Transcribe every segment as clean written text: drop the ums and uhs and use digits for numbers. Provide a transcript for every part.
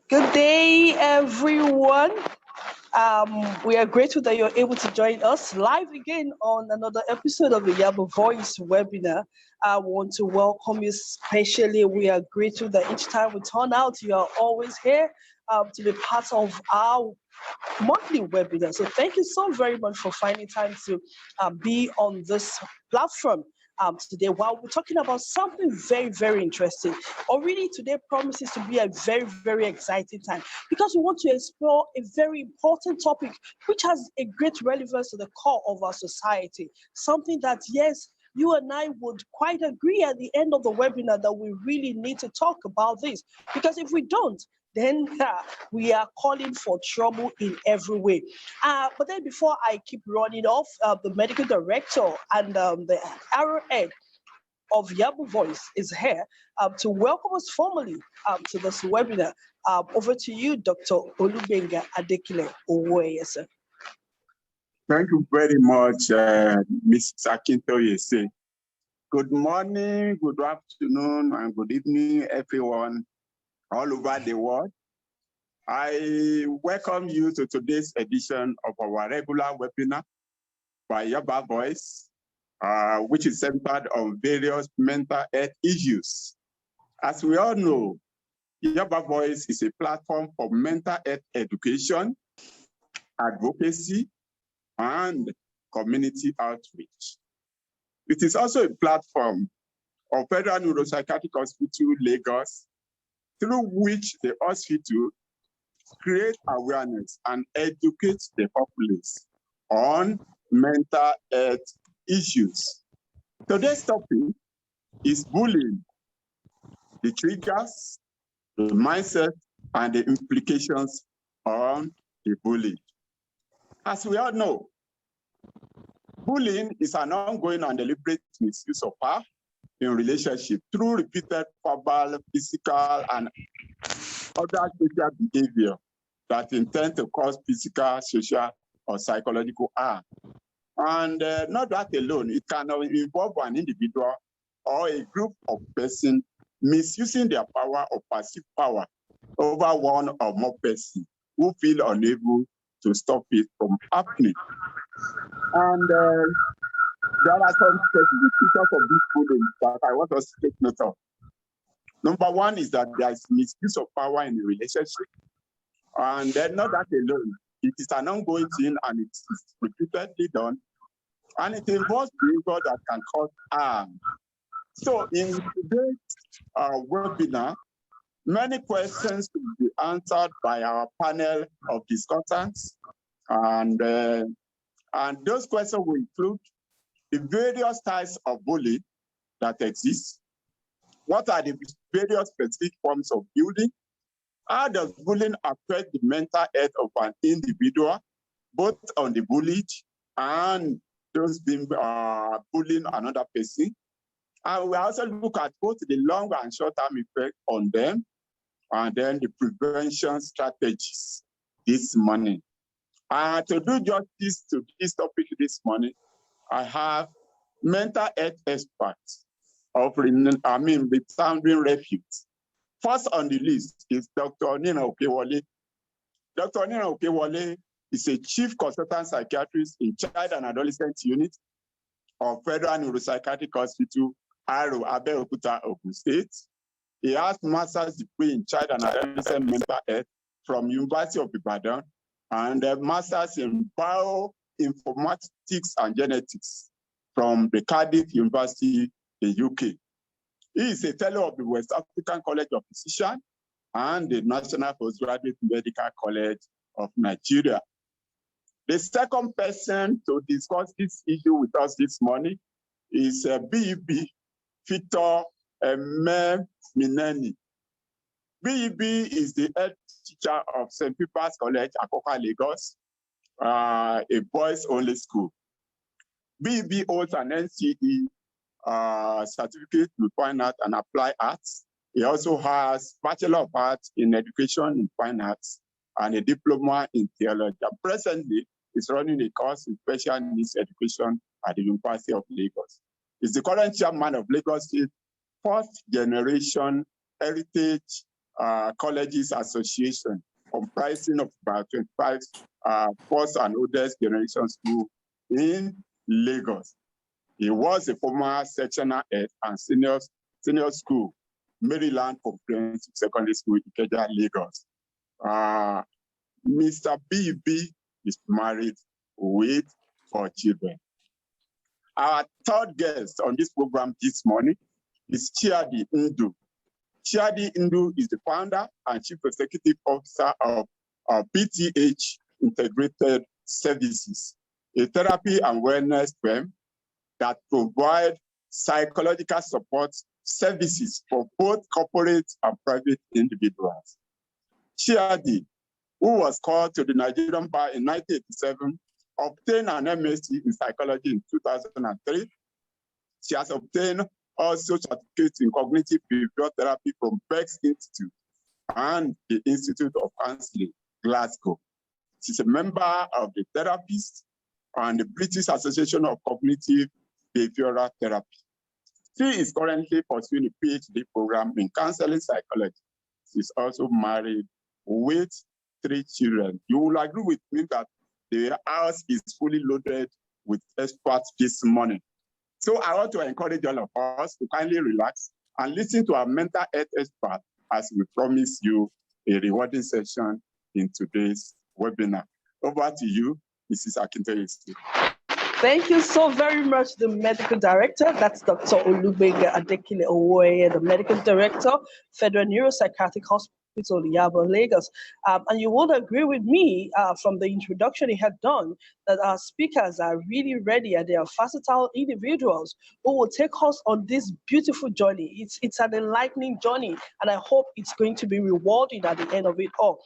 Good day, everyone. We are grateful that you're able to join us live again on another episode of the Yaba Voice webinar. I want to welcome you specially. We are grateful that each time we turn out, you are always here to be part of our monthly webinar. So thank you so very much for finding time to be on this platform today. While we're talking about something very, very interesting, already today promises to be a very, very exciting time because we want to explore a very important topic which has a great relevance to the core of our society. Something that, yes, you and I would quite agree at the end of the webinar that we really need to talk about this because if we don't, then we are calling for trouble in every way. But then before I keep running off, the medical director and the arrowhead of Yaba Voice is here to welcome us formally to this webinar. Over to you, Dr. Olubenga Adekile Owoye. Thank you very much, Mrs. Akintoye. Good morning, good afternoon, and good evening, everyone all over the world. I welcome you to today's edition of our regular webinar by Yaba Voice, which is centered on various mental health issues. As we all know, Yaba Voice is a platform for mental health education, advocacy, and community outreach. It is also a platform of Federal Neuropsychiatric Hospital, Lagos, through which the hospital create awareness and educate the populace on mental health issues. Today's topic is bullying, the triggers, the mindset, and the implications on the bully. As we all know, bullying is an ongoing and deliberate misuse of power in relationship through repeated verbal, physical, and other social behavior that intend to cause physical, social, or psychological harm. And not that alone, it can involve an individual or a group of persons misusing their power or perceived power over one or more persons who feel unable to stop it from happening. And there are some specific features of this bullying that I want us to take note of. Number one is that there is misuse of power in a relationship. And then not that alone, it is an ongoing thing and it is repeatedly done. And it involves behavior that can cause harm. So in today's webinar, many questions will be answered by our panel of discussants. And those questions will include the various types of bullying that exist. What are the various specific forms of bullying? How does bullying affect the mental health of an individual, both on the bullied and those being bullying another person? And we also look at both the long and short-term effect on them, and then the prevention strategies this morning. To do justice to this topic this morning, I have mental health experts of resounding repute. First on the list is Dr. Nina Okewole. Dr. Nina Okewole is a chief consultant psychiatrist in Child and Adolescent Unit of Federal Neuropsychiatric Hospital, Aro, Abeokuta, Ogun State. He has master's degree in Child and Adolescent Mental Health from University of Ibadan and a master's in bioinformatics and genetics from the Cardiff University in UK. He is a fellow of the West African College of Physicians and the National Postgraduate Medical College of Nigeria. The second person to discuss this issue with us this morning is BEB Victor Mineni. BEB is the head teacher of St. Peter's College, Akoka, Lagos, a boys-only school. BEB holds an NCE certificate in Fine Art and Applied Arts. He also has Bachelor of Arts in Education in Fine Arts and a diploma in theology. And presently, he's running a course in special needs education at the University of Lagos. He's the current chairman of Lagos State First Generation Heritage Colleges Association, comprising of about 25 first and oldest generation schools in Lagos. He was a former sectional head and senior school, Maryland Comprehensive Secondary School, Ikeja, Lagos. Mr. B.B. is married with 4 children. Our third guest on this program this morning is Chiadi Ndu. Chiadi Ndu is the founder and chief executive officer of PTH Integrated Services, a therapy and wellness firm that provide psychological support services for both corporate and private individuals. Chiadi, who was called to the Nigerian bar in 1987, obtained an MSc in psychology in 2003. She has obtained also certificates in cognitive behavioral therapy from Beck's Institute and the Institute of Counseling, Glasgow. She's a member of the Therapists and the British Association of Cognitive Behavioral Therapy. She is currently pursuing a PhD program in counseling psychology. She's also married with 3 children. You will agree with me that the house is fully loaded with experts this morning. So I want to encourage all of us to kindly relax and listen to our mental health expert as we promise you a rewarding session in today's webinar. Over to you, Mrs. Akintoye. Thank you so very much, the medical director. That's Dr. Olubega Adekile Owoye, the medical director, Federal Neuropsychiatric Hospital, Yaba, Lagos. And you would agree with me from the introduction he had done that our speakers are really ready and they are versatile individuals who will take us on this beautiful journey. It's an enlightening journey, and I hope it's going to be rewarding at the end of it all.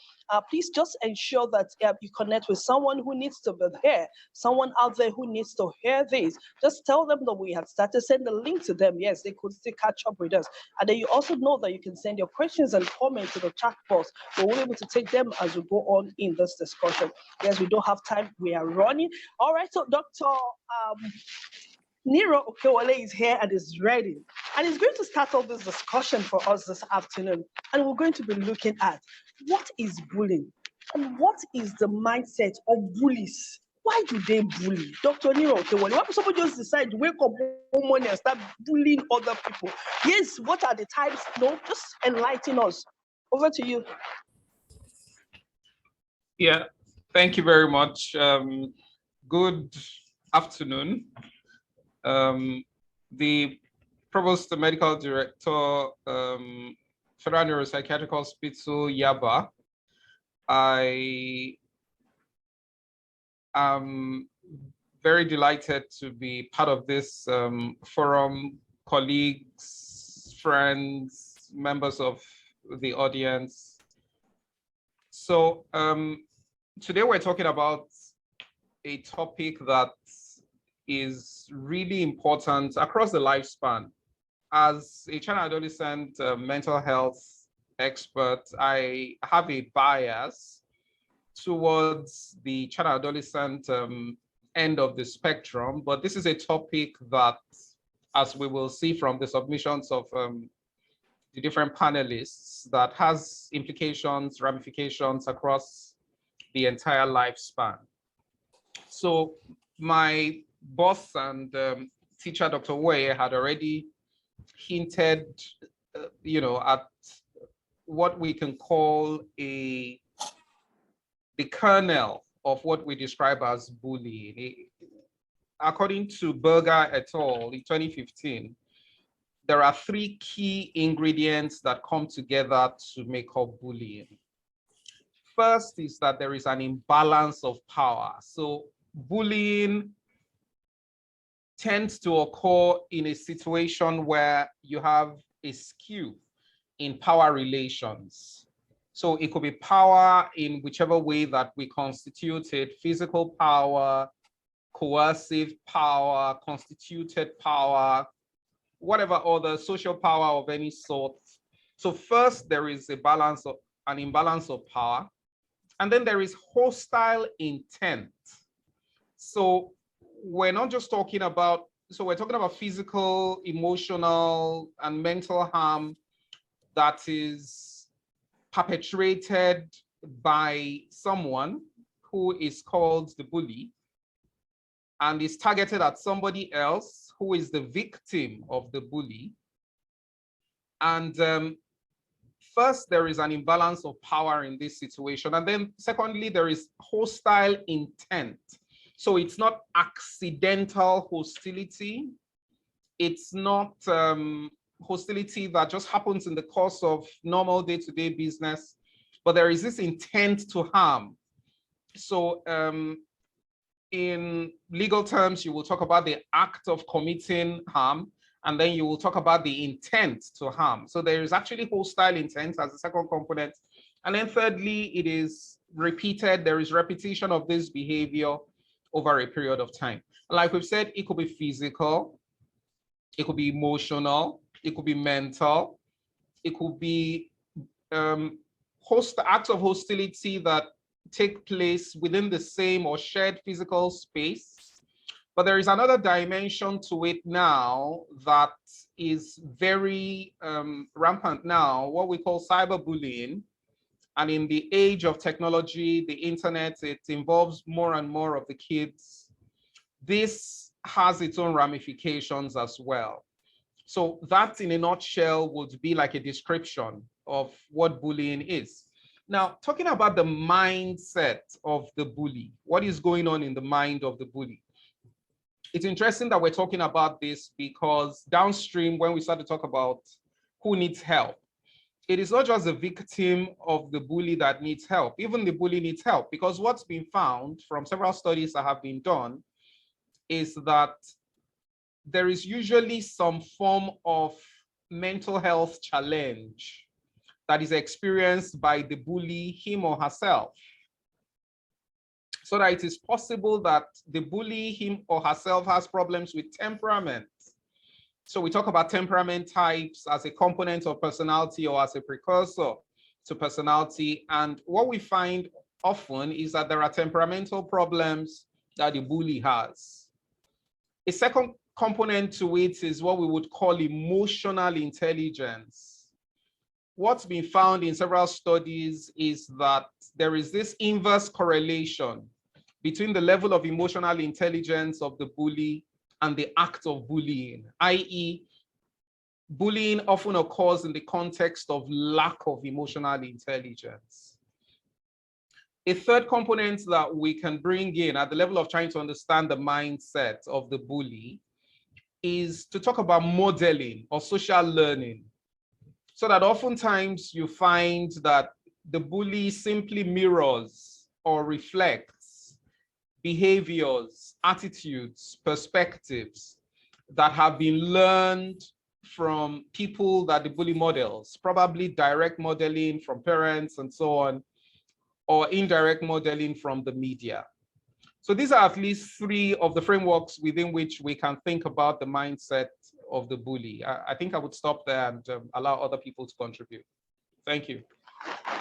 Please just ensure that you connect with someone who needs to be here, someone out there who needs to hear this. Just tell them that we have started. Send the link to them. Yes, they could still catch up with us. And then you also know that you can send your questions and comments to the chat box. We'll be able to take them as we go on in this discussion. Yes, we don't have time. We are running. All right, so Dr. Nero Okewale is here and is ready. And he's going to start off this discussion for us this afternoon. And we're going to be looking at what is bullying and what is the mindset of bullies. Why do they bully? Dr. Nero Okewale, why would somebody just decide to wake up one morning and start bullying other people? Yes, what are the types? No, just enlighten us. Over to you. Yeah, thank you very much. Good afternoon. The Provost Medical Director, Federal Neuropsychiatric Hospital, Yaba. I am very delighted to be part of this forum, colleagues, friends, members of the audience. So today we're talking about a topic that is really important across the lifespan. As a child and adolescent mental health expert, I have a bias towards the child and adolescent end of the spectrum, but this is a topic that, as we will see from the submissions of the different panelists, that has implications, ramifications across the entire lifespan. So my boss and teacher, Dr. Way, had already hinted, at what we can call the kernel of what we describe as bullying. According to Berger et al. In 2015, there are 3 key ingredients that come together to make up bullying. First is that there is an imbalance of power. So bullying tends to occur in a situation where you have a skew in power relations. So it could be power in whichever way that we constitute it: physical power, coercive power, constituted power, whatever other social power of any sort. So first, there is an imbalance of power. And then there is hostile intent. So we're not just talking about, we're talking about physical, emotional, and mental harm that is perpetrated by someone who is called the bully and is targeted at somebody else who is the victim of the bully. And first, there is an imbalance of power in this situation. And then secondly, there is hostile intent. So it's not accidental hostility. It's not hostility that just happens in the course of normal day-to-day business, but there is this intent to harm. So in legal terms, you will talk about the act of committing harm, and then you will talk about the intent to harm. So there is actually hostile intent as the second component. And then thirdly, it is repeated. There is repetition of this behavior over a period of time. Like we've said, it could be physical, it could be emotional, it could be mental, it could be acts of hostility that take place within the same or shared physical space. But there is another dimension to it now that is very rampant now, what we call cyberbullying. And in the age of technology, the internet, it involves more and more of the kids. This has its own ramifications as well. So that in a nutshell would be like a description of what bullying is. Now, talking about the mindset of the bully, what is going on in the mind of the bully? It's interesting that we're talking about this because downstream, when we start to talk about who needs help, it is not just the victim of the bully that needs help. Even the bully needs help, because what's been found from several studies that have been done is that there is usually some form of mental health challenge that is experienced by the bully, him or herself. So that it is possible that the bully, him or herself, has problems with temperament. So we talk about temperament types as a component of personality or as a precursor to personality. And what we find often is that there are temperamental problems that the bully has. A second component to it is what we would call emotional intelligence. What's been found in several studies is that there is this inverse correlation between the level of emotional intelligence of the bully and the act of bullying, i.e., bullying often occurs in the context of lack of emotional intelligence. A third component that we can bring in at the level of trying to understand the mindset of the bully is to talk about modeling or social learning. So that oftentimes you find that the bully simply mirrors or reflects behaviors, attitudes, perspectives that have been learned from people that the bully models, probably direct modeling from parents and so on, or indirect modeling from the media. So these are at least three of the frameworks within which we can think about the mindset of the bully. I think I would stop there and allow other people to contribute. Thank you.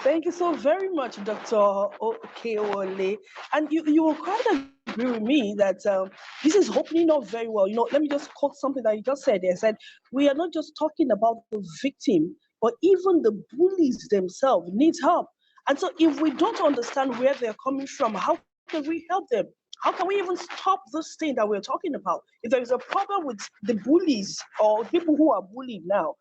Thank you so very much, Dr. Okeole. And you will quite agree with me that this is opening up very well. You know, let me just quote something that you just said. They said, we are not just talking about the victim, but even the bullies themselves need help. And so if we don't understand where they're coming from, how can we help them? How can we even stop this thing that we're talking about? If there is a problem with the bullies or people who are bullied now,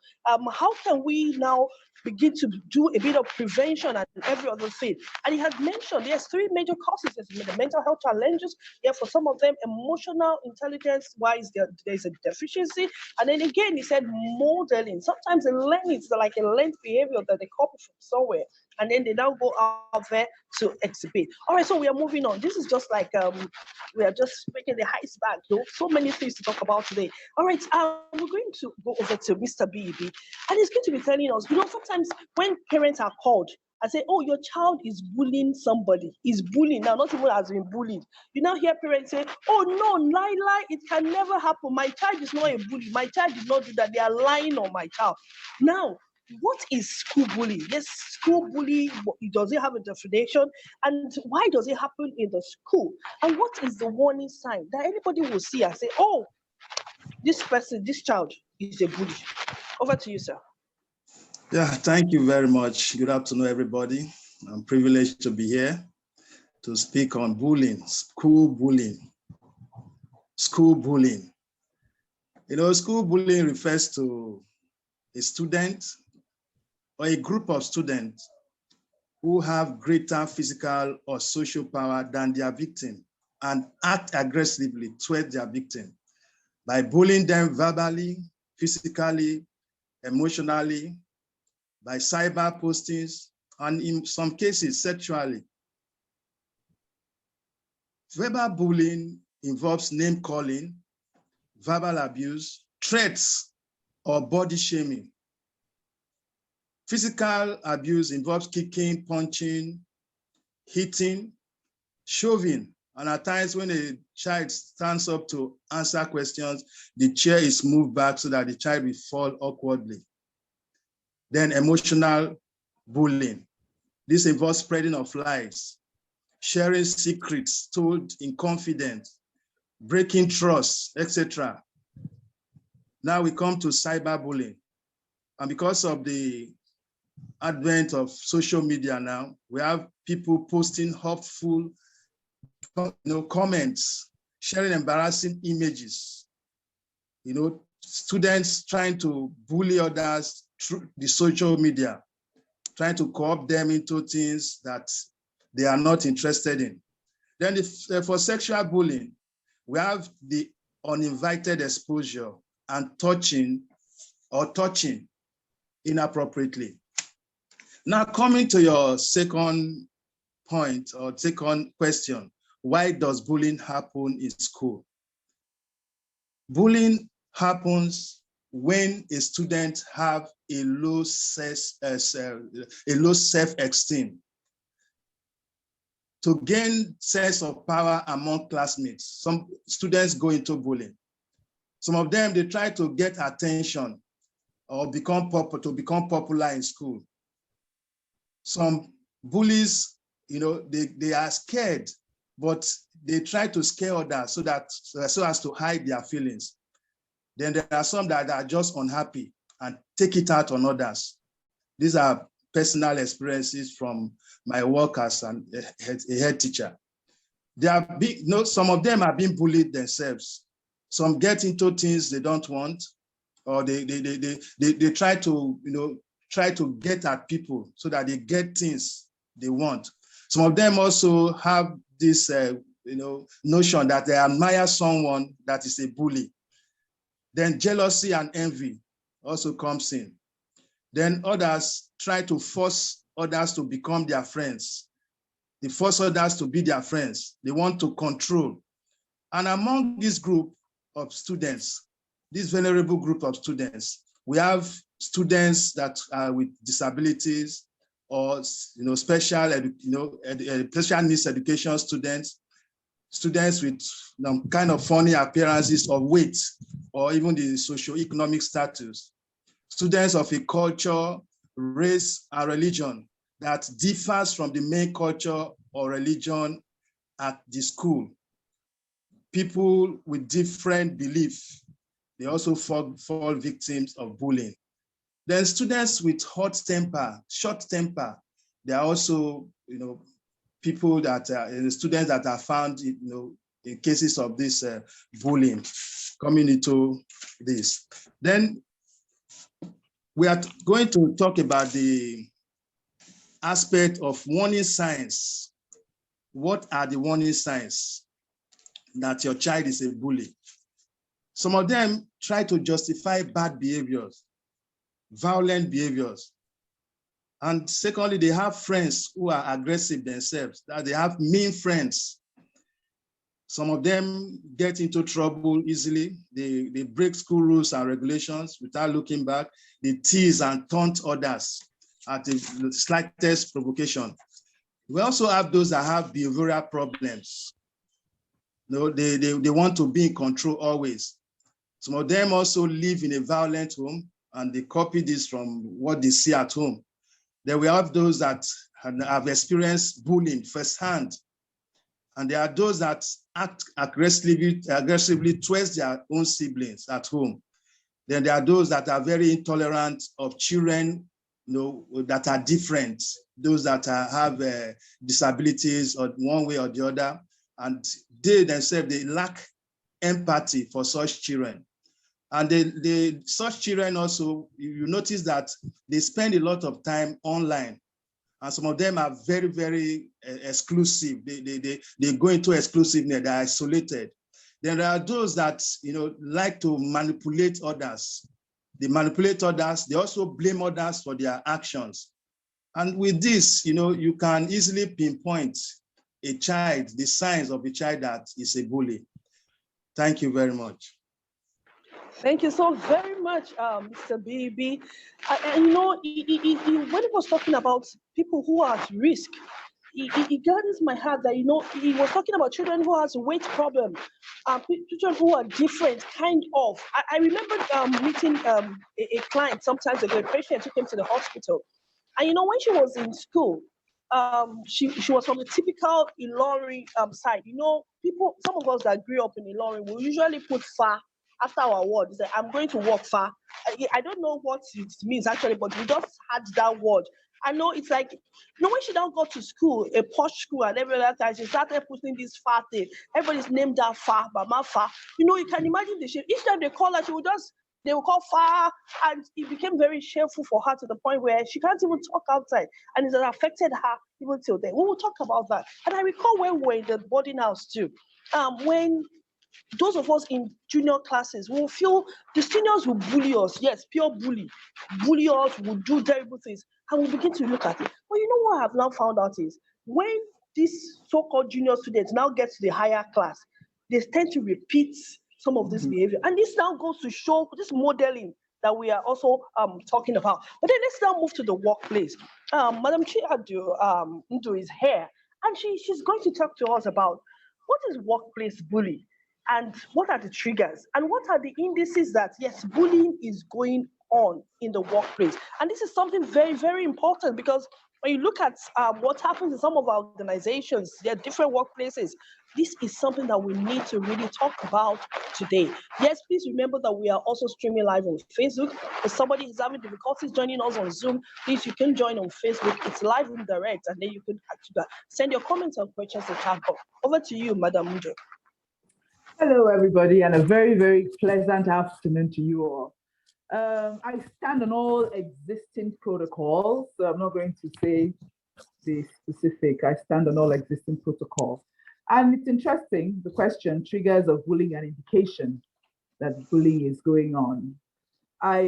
how can we now begin to do a bit of prevention and every other thing? And he had mentioned there's three major causes. There's the mental health challenges. Yeah, for some of them, emotional intelligence wise, there's a deficiency. And then again, he said modeling. Sometimes the learning is like a learned behavior that they copy from somewhere, and then they now go out there to exhibit. All right, so we are moving on. This is just like we are just making the iceberg. So many things to talk about today. All right, we're going to go over to Mr. BEB, and he's going to be telling us, you know, sometimes when parents are called and say, oh, your child is bullying somebody, is bullying now, not even has been bullied. You now hear parents say, oh no, lie, it can never happen. My child is not a bully. My child did not do that. They are lying on my child. Now, what is school bullying? Yes, school bullying, does it have a definition? And why does it happen in the school? And what is the warning sign that anybody will see and say, oh, this person, this child is a bully? Over to you, sir. Yeah, thank you very much. Good afternoon, everybody. I'm privileged to be here to speak on bullying, school bullying. School bullying. School bullying refers to a student or a group of students who have greater physical or social power than their victim and act aggressively toward their victim by bullying them verbally, physically, emotionally, by cyber postings, and in some cases, sexually. Verbal bullying involves name calling, verbal abuse, threats, or body shaming. Physical abuse involves kicking, punching, hitting, shoving, and at times when a child stands up to answer questions, the chair is moved back so that the child will fall awkwardly. Then emotional bullying. This involves spreading of lies, sharing secrets told in confidence, breaking trust, etc. Now we come to cyberbullying. And because of the advent of social media now, we have people posting hurtful comments, sharing embarrassing images, students trying to bully others through the social media, trying to co-opt them into things that they are not interested in. Then for sexual bullying, we have the uninvited exposure and touching inappropriately. Now, coming to your second point or second question, why does bullying happen in school? Bullying happens when a student have a low self-esteem. To gain sense of power among classmates, some students go into bullying. Some of them, they try to get attention or become popular in school. Some bullies, they are scared, but they try to scare others so as to hide their feelings. Then there are some that are just unhappy and take it out on others. These are personal experiences from my work as a head teacher. Some of them are being bullied themselves. Some get into things they don't want, or they try to get at people so that they get things they want. Some of them also have this notion that they admire someone that is a bully. Then jealousy and envy also comes in. Then others try to force others to become their friends. They force others to be their friends. They want to control. And among this group of students, this vulnerable group of students, we have students that are with disabilities or special needs education students, students with kind of funny appearances of weight or even the socioeconomic status, students of a culture, race, and religion that differs from the main culture or religion at the school. People with different beliefs, they also fall victims of bullying. Then students with short temper, they are also, people that are students that are found, in cases of this bullying coming into this. Then we are going to talk about the aspect of warning signs. What are the warning signs that your child is a bully? Some of them try to justify bad behaviors, violent behaviors. And secondly, they have friends who are aggressive themselves, that they have mean friends. Some of them get into trouble easily. They break school rules and regulations without looking back. They tease and taunt others at the slightest provocation. We also have those that have behavioral problems. They want to be in control always. Some of them also live in a violent home and they copy this from what they see at home. Then we have those that have experienced bullying firsthand. And there are those that act aggressively towards their own siblings at home. Then there are those that are very intolerant of children that are different, those that have disabilities or one way or the other, and they themselves, they lack empathy for such children. And such children also, you notice that they spend a lot of time online, and some of them are very, very exclusive. They go into exclusiveness, they're isolated. Then there are those that like to manipulate others. They manipulate others. They also blame others for their actions. And with this, you can easily pinpoint a child, the signs of a child that is a bully. Thank you very much. Thank you so very much, Mr. BB. When he was talking about people who are at risk, it got into my heart that, he was talking about children who has weight problem, children who are different, kind of. I remember meeting a client sometimes ago, a patient who came to the hospital. And, when she was in school, she was from the typical Ilorin side. Some of us that grew up in Ilorin will usually put far after our word. Say, I'm going to work far. I don't know what it means actually, but we just had that word. I know it's like, when she now got to school, a posh school, and every other time she started putting this far thing. Everybody's named her far, Mama far. You can imagine the shape. Each time they call her, they will call far, and it became very shameful for her to the point where she can't even talk outside, and it has affected her even till then. We will talk about that. And I recall when we were in the boarding house too, when those of us in junior classes will feel the seniors will bully us. Yes, pure bully us, will do terrible things, and we begin to look at it. But what I've now found out is when these so-called junior students now get to the higher class, they tend to repeat some of this behavior, and this now goes to show this modeling that we are also talking about. But then let's now move to the workplace. Madam Chiadu Ndu is here, and she's going to talk to us about what is workplace bully, and what are the triggers, and what are the indices that, yes, bullying is going on in the workplace. And this is something very, very important, because when you look at what happens in some of our organizations, there are different workplaces. This is something that we need to really talk about today. Yes, please remember that we are also streaming live on Facebook. If somebody is having difficulties joining us on Zoom, please, you can join on Facebook. It's live and direct, and then you can actually send your comments and questions to chat box. Over to you, Madam Mujo. Hello, everybody, and a very, very pleasant afternoon to you all. I stand on all existing protocols, so I'm not going to say the specific. I stand on all existing protocols. And it's interesting, the question, triggers of bullying and indication that bullying is going on. I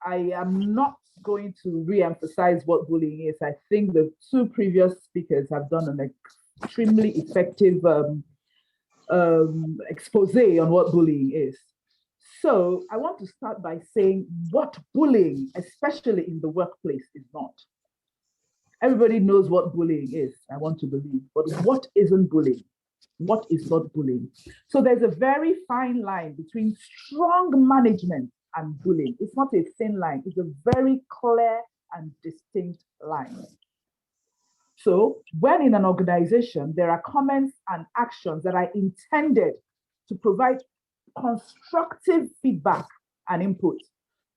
am not going to re-emphasize what bullying is. I think the two previous speakers have done an extremely effective expose on what bullying is. So I want to start by saying what bullying, especially in the workplace, is not. Everybody knows what bullying is, I want to believe, but what isn't bullying? What is not bullying? So there's a very fine line between strong management and bullying. It's not a thin line, it's a very clear and distinct line. So when in an organization, there are comments and actions that are intended to provide constructive feedback and input,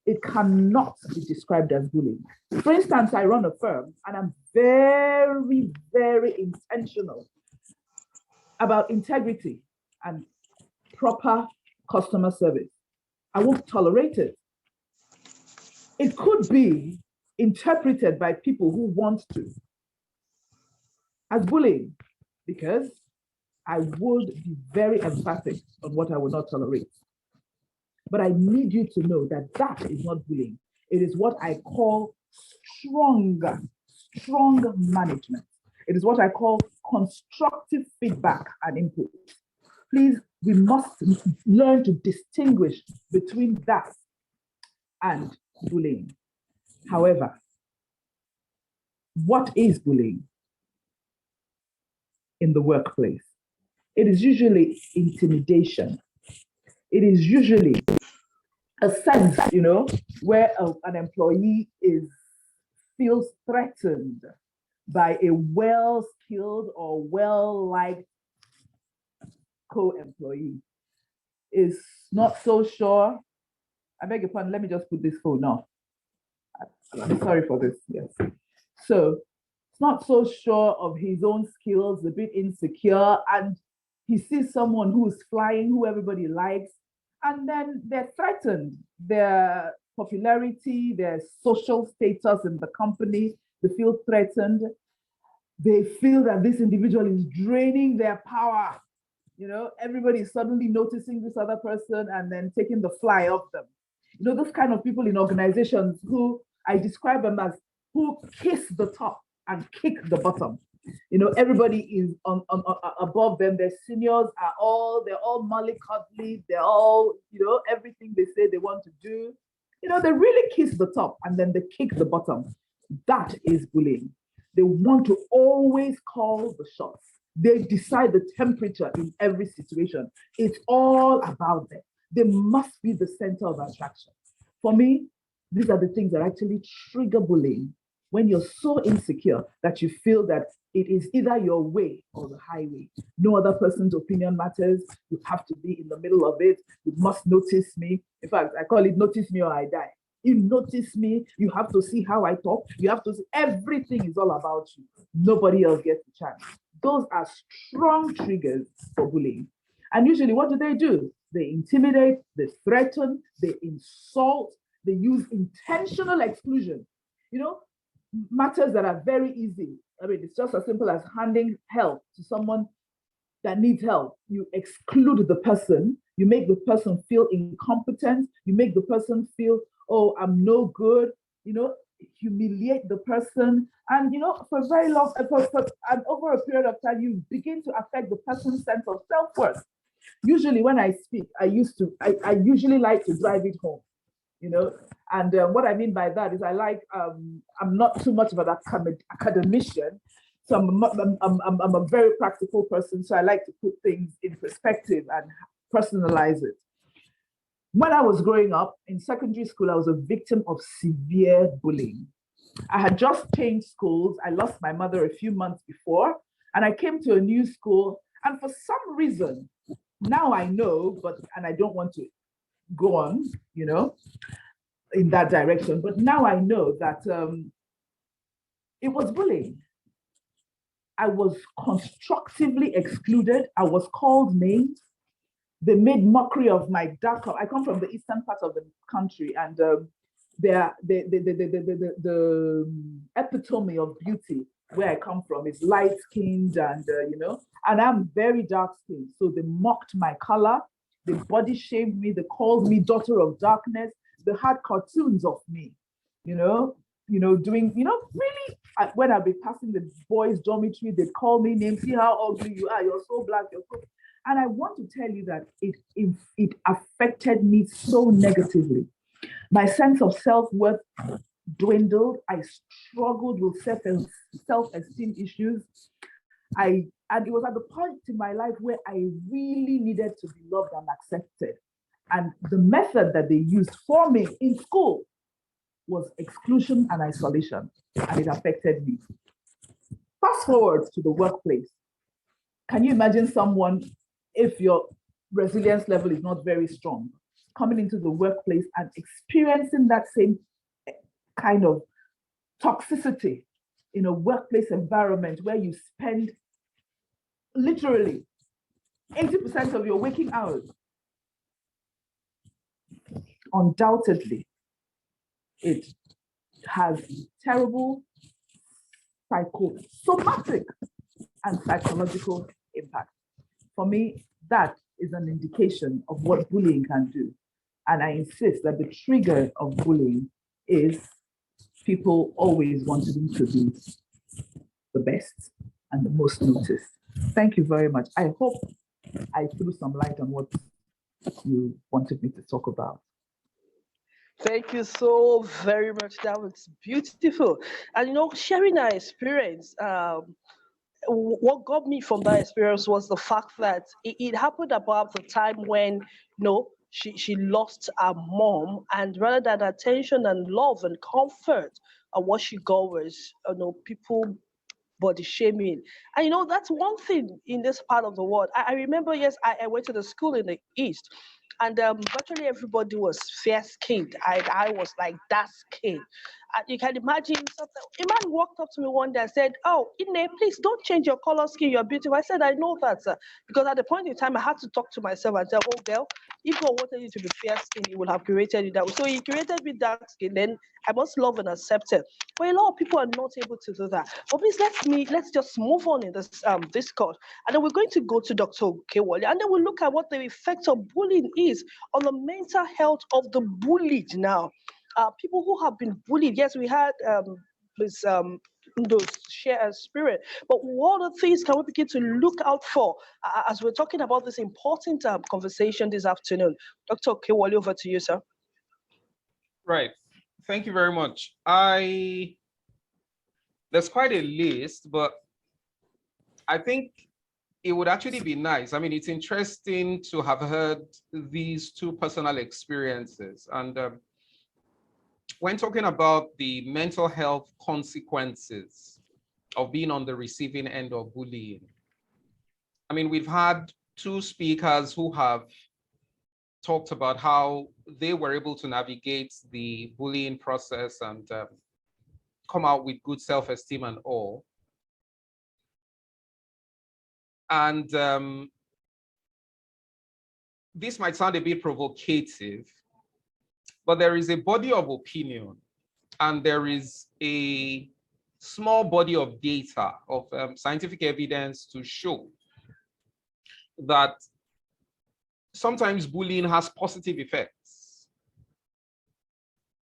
it cannot be described as bullying. For instance, I run a firm and I'm very, very intentional about integrity and proper customer service. I won't tolerate it. It could be interpreted by people who want to as bullying, because I would be very emphatic on what I will not tolerate. But I need you to know that that is not bullying. It is what I call strong management. It is what I call constructive feedback and input. Please, we must learn to distinguish between that and bullying. However, what is bullying in the workplace? It is usually intimidation. It is usually a sense, where an employee feels threatened by a well-skilled or well-liked co-employee, is not so sure. I beg your pardon, let me just put this phone off. I'm sorry for this. Yes. So he's not so sure of his own skills, a bit insecure, and he sees someone who is flying, who everybody likes, and then they're threatened. Their popularity, their social status in the company, they feel threatened. They feel that this individual is draining their power. You know, everybody is suddenly noticing this other person and then taking the fly off them. You know, those kind of people in organizations who I describe them as who kiss the top and kick the bottom. You know, everybody is on above them. Their seniors are they're all mollycoddly. They're all, you know, everything they say they want to do. You know, they really kiss the top and then they kick the bottom. That is bullying. They want to always call the shots. They decide the temperature in every situation. It's all about them. They must be the center of attraction. For me, these are the things that actually trigger bullying. When you're so insecure that you feel that it is either your way or the highway. No other person's opinion matters. You have to be in the middle of it. You must notice me. In fact, I call it notice me or I die. You notice me, you have to see how I talk. You have to see everything is all about you. Nobody else gets a chance. Those are strong triggers for bullying. And usually what do? They intimidate, they threaten, they insult, they use intentional exclusion. You know, matters that are very easy. I mean, it's just as simple as handing help to someone that needs help. You exclude the person, you make the person feel incompetent, you make the person feel, oh, I'm no good, you know, humiliate the person. And, you know, for very long, and over a period of time, you begin to affect the person's sense of self-worth. Usually when I speak, I usually like to drive it home, you know. And what I mean by that is I'm not too much of an academician. So I'm a very practical person. So I like to put things in perspective and personalize it. When I was growing up in secondary school, I was a victim of severe bullying. I had just changed schools. I lost my mother a few months before, and I came to a new school. And for some reason, now I know, and I don't want to go on, you know, in that direction. But now I know that it was bullying. I was constructively excluded. I was called names. They made mockery of my dark color. I come from the eastern part of the country, and the epitome of beauty where I come from is light skinned, and you know, and I'm very dark skinned. So they mocked my color, they body shamed me, they called me daughter of darkness. They had cartoons of me, you know, doing, you know, really. When I'd be passing the boys' dormitory, they'd call me names. See how ugly you are. You're so black. You're so. And I want to tell you that it affected me so negatively. My sense of self-worth dwindled. I struggled with self-esteem issues. And it was at the point in my life where I really needed to be loved and accepted. And the method that they used for me in school was exclusion and isolation, and it affected me. Fast forward to the workplace. Can you imagine someone, if your resilience level is not very strong, coming into the workplace and experiencing that same kind of toxicity in a workplace environment where you spend literally 80% of your waking hours? Undoubtedly, it has terrible psychosomatic and psychological impact. For me, that is an indication of what bullying can do. And I insist that the trigger of bullying is people always wanting to be the best and the most noticed. Thank you very much. I hope I threw some light on what you wanted me to talk about. Thank you so very much. That was beautiful. And you know, sharing our experience, what got me from that experience was the fact that it happened about the time when, you know, she lost her mom, and rather than attention and love and comfort, what she got was, you know, people body shaming. And you know, that's one thing in this part of the world. I remember, yes, I went to the school in the East. and virtually everybody was fair-skinned. I was like dark-skinned. You can imagine something. A man walked up to me one day and said, "Oh, Ine, please don't change your color skin. You're beautiful." I said, "I know that, sir," because at the point in time, I had to talk to myself and tell, "Oh, girl, if God wanted you to be fair-skinned, He would have created you that way." So He created me dark-skinned. Then I must love and accept it. But a lot of people are not able to do that. But please, let's just move on in this discourse, and then we're going to go to Dr. Kewali, and then we'll look at what the effect of bullying is on the mental health of the bullied now. People who have been bullied. Yes, we had this those share a spirit, but what other things can we begin to look out for as we're talking about this important conversation this afternoon? Dr. Kewali, over to you, sir. Right. Thank you very much. There's quite a list, but I think it would actually be nice. I mean, it's interesting to have heard these two personal experiences. And when talking about the mental health consequences of being on the receiving end of bullying, I mean, we've had two speakers who have talked about how they were able to navigate the bullying process and come out with good self-esteem and all. And this might sound a bit provocative, but there is a body of opinion and there is a small body of data, of scientific evidence to show that sometimes bullying has positive effects,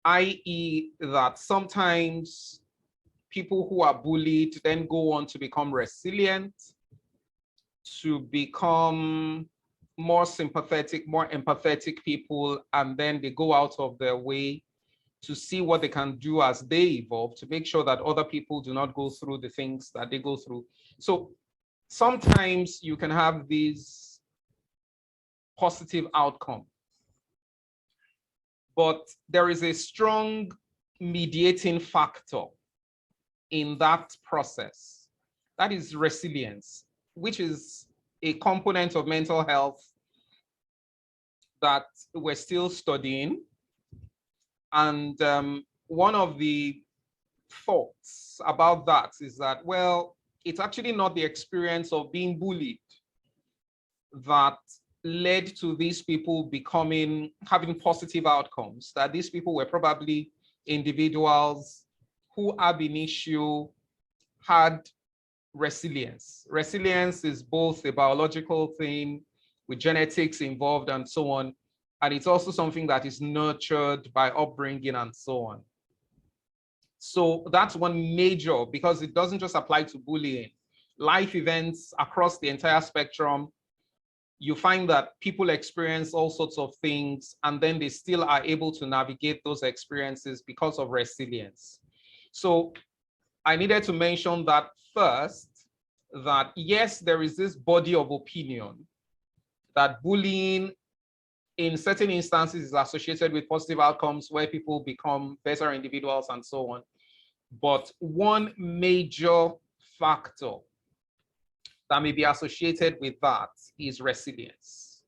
i.e. that sometimes people who are bullied then go on to become resilient, to become more sympathetic, more empathetic people, and then they go out of their way to see what they can do as they evolve to make sure that other people do not go through the things that they go through. So sometimes you can have these positive outcome, but there is a strong mediating factor in that process. That is resilience, which is a component of mental health that we're still studying. And one of the thoughts about that is that, well, it's actually not the experience of being bullied that led to these people having positive outcomes, that these people were probably individuals who ab initio had resilience. Resilience is both a biological thing with genetics involved and so on, and it's also something that is nurtured by upbringing and so on. So that's one major, because it doesn't just apply to bullying. Life events across the entire spectrum, you find that people experience all sorts of things and then they still are able to navigate those experiences because of resilience. So I needed to mention that first, that yes, there is this body of opinion that bullying in certain instances is associated with positive outcomes where people become better individuals and so on. But one major factor that may be associated with that is resilience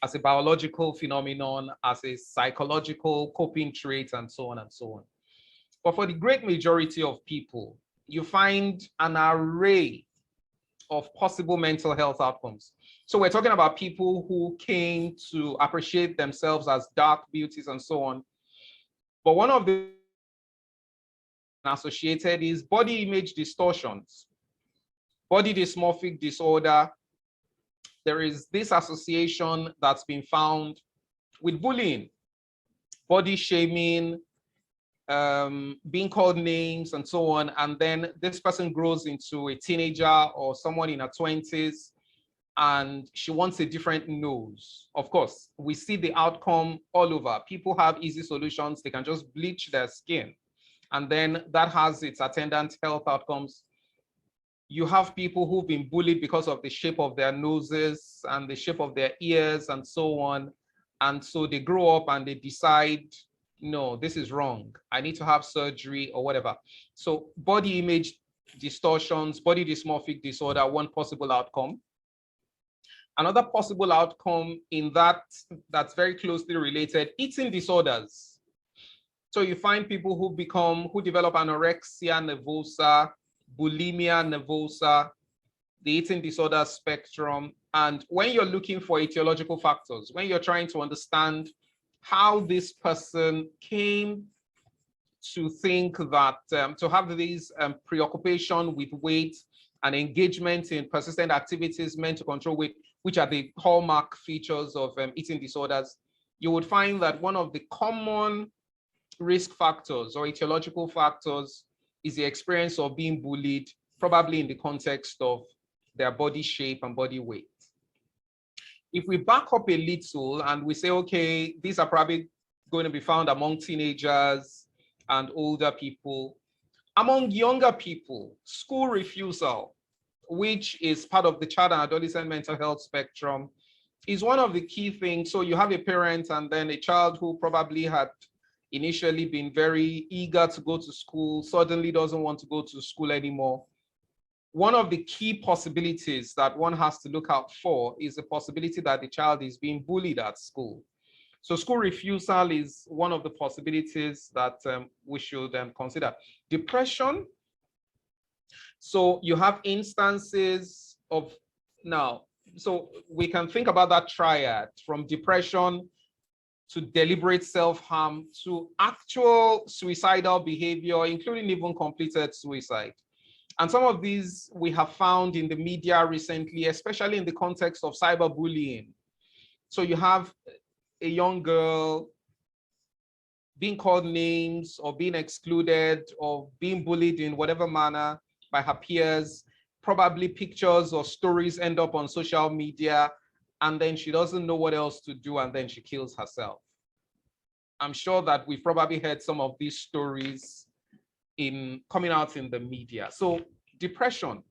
as a biological phenomenon, as a psychological coping trait, and so on and so on. But for the great majority of people, you find an array of possible mental health outcomes. So we're talking about people who came to appreciate themselves as dark beauties and so on. But one of the associated is body image distortions, body dysmorphic disorder. There is this association that's been found with bullying, body shaming, being called names and so on. And then this person grows into a teenager or someone in her 20s and she wants a different nose. Of course, we see the outcome all over. People have easy solutions. They can just bleach their skin. And then that has its attendant health outcomes. You have people who've been bullied because of the shape of their noses and the shape of their ears and so on. And so they grow up and they decide, no, this is wrong. I need to have surgery or whatever. So body image distortions, body dysmorphic disorder, one possible outcome. Another possible outcome in that's very closely related, eating disorders. So you find people who develop anorexia nervosa, bulimia nervosa, the eating disorder spectrum. And when you're looking for etiological factors, when you're trying to understand how this person came to think that, to have this preoccupation with weight and engagement in persistent activities meant to control weight, which are the hallmark features of eating disorders, you would find that one of the common risk factors or etiological factors is the experience of being bullied, probably in the context of their body shape and body weight. If we back up a little and we say, okay, these are probably going to be found among teenagers and older people. Among younger people, school refusal, which is part of the child and adolescent mental health spectrum, is one of the key things. So you have a parent and then a child who probably had initially been very eager to go to school, suddenly doesn't want to go to school anymore. One of the key possibilities that one has to look out for is the possibility that the child is being bullied at school. So school refusal is one of the possibilities that we should consider. Depression. So you have instances of now, so we can think about that triad from depression to deliberate self-harm to actual suicidal behavior, including even completed suicide. And some of these we have found in the media recently, especially in the context of cyberbullying. So you have a young girl being called names or being excluded or being bullied in whatever manner by her peers. Probably pictures or stories end up on social media, and then she doesn't know what else to do, and then she kills herself. I'm sure that we've probably heard some of these stories coming out in the media. So depression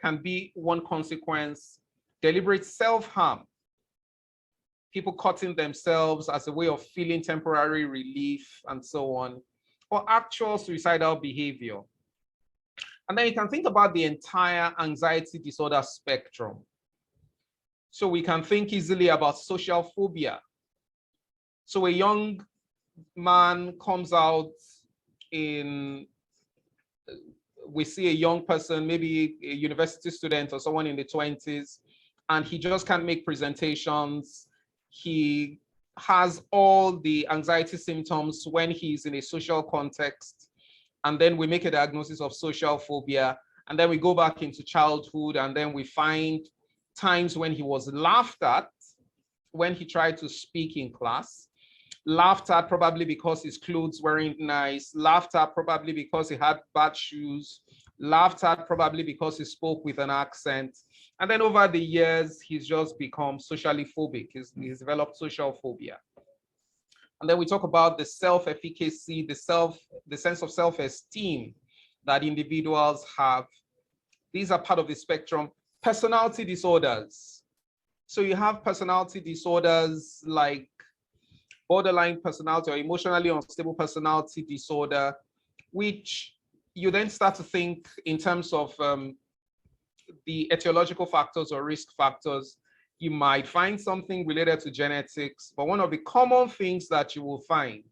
can be one consequence. Deliberate self-harm, people cutting themselves as a way of feeling temporary relief and so on, or actual suicidal behavior. And then you can think about the entire anxiety disorder spectrum. So we can think easily about social phobia. So a young man comes out we see a young person, maybe a university student or someone in the 20s, and he just can't make presentations. He has all the anxiety symptoms when he's in a social context. And then we make a diagnosis of social phobia. And then we go back into childhood, and then we find times when he was laughed at when he tried to speak in class. Laughed at probably because his clothes weren't nice, laughed at probably because he had bad shoes, laughed at probably because he spoke with an accent. And then over the years, he's just become socially phobic. He's developed social phobia. And then we talk about the self-efficacy, the sense of self-esteem that individuals have. These are part of the spectrum. Personality disorders. So you have personality disorders like borderline personality or emotionally unstable personality disorder, which you then start to think in terms of the etiological factors or risk factors. You might find something related to genetics, but one of the common things that you will find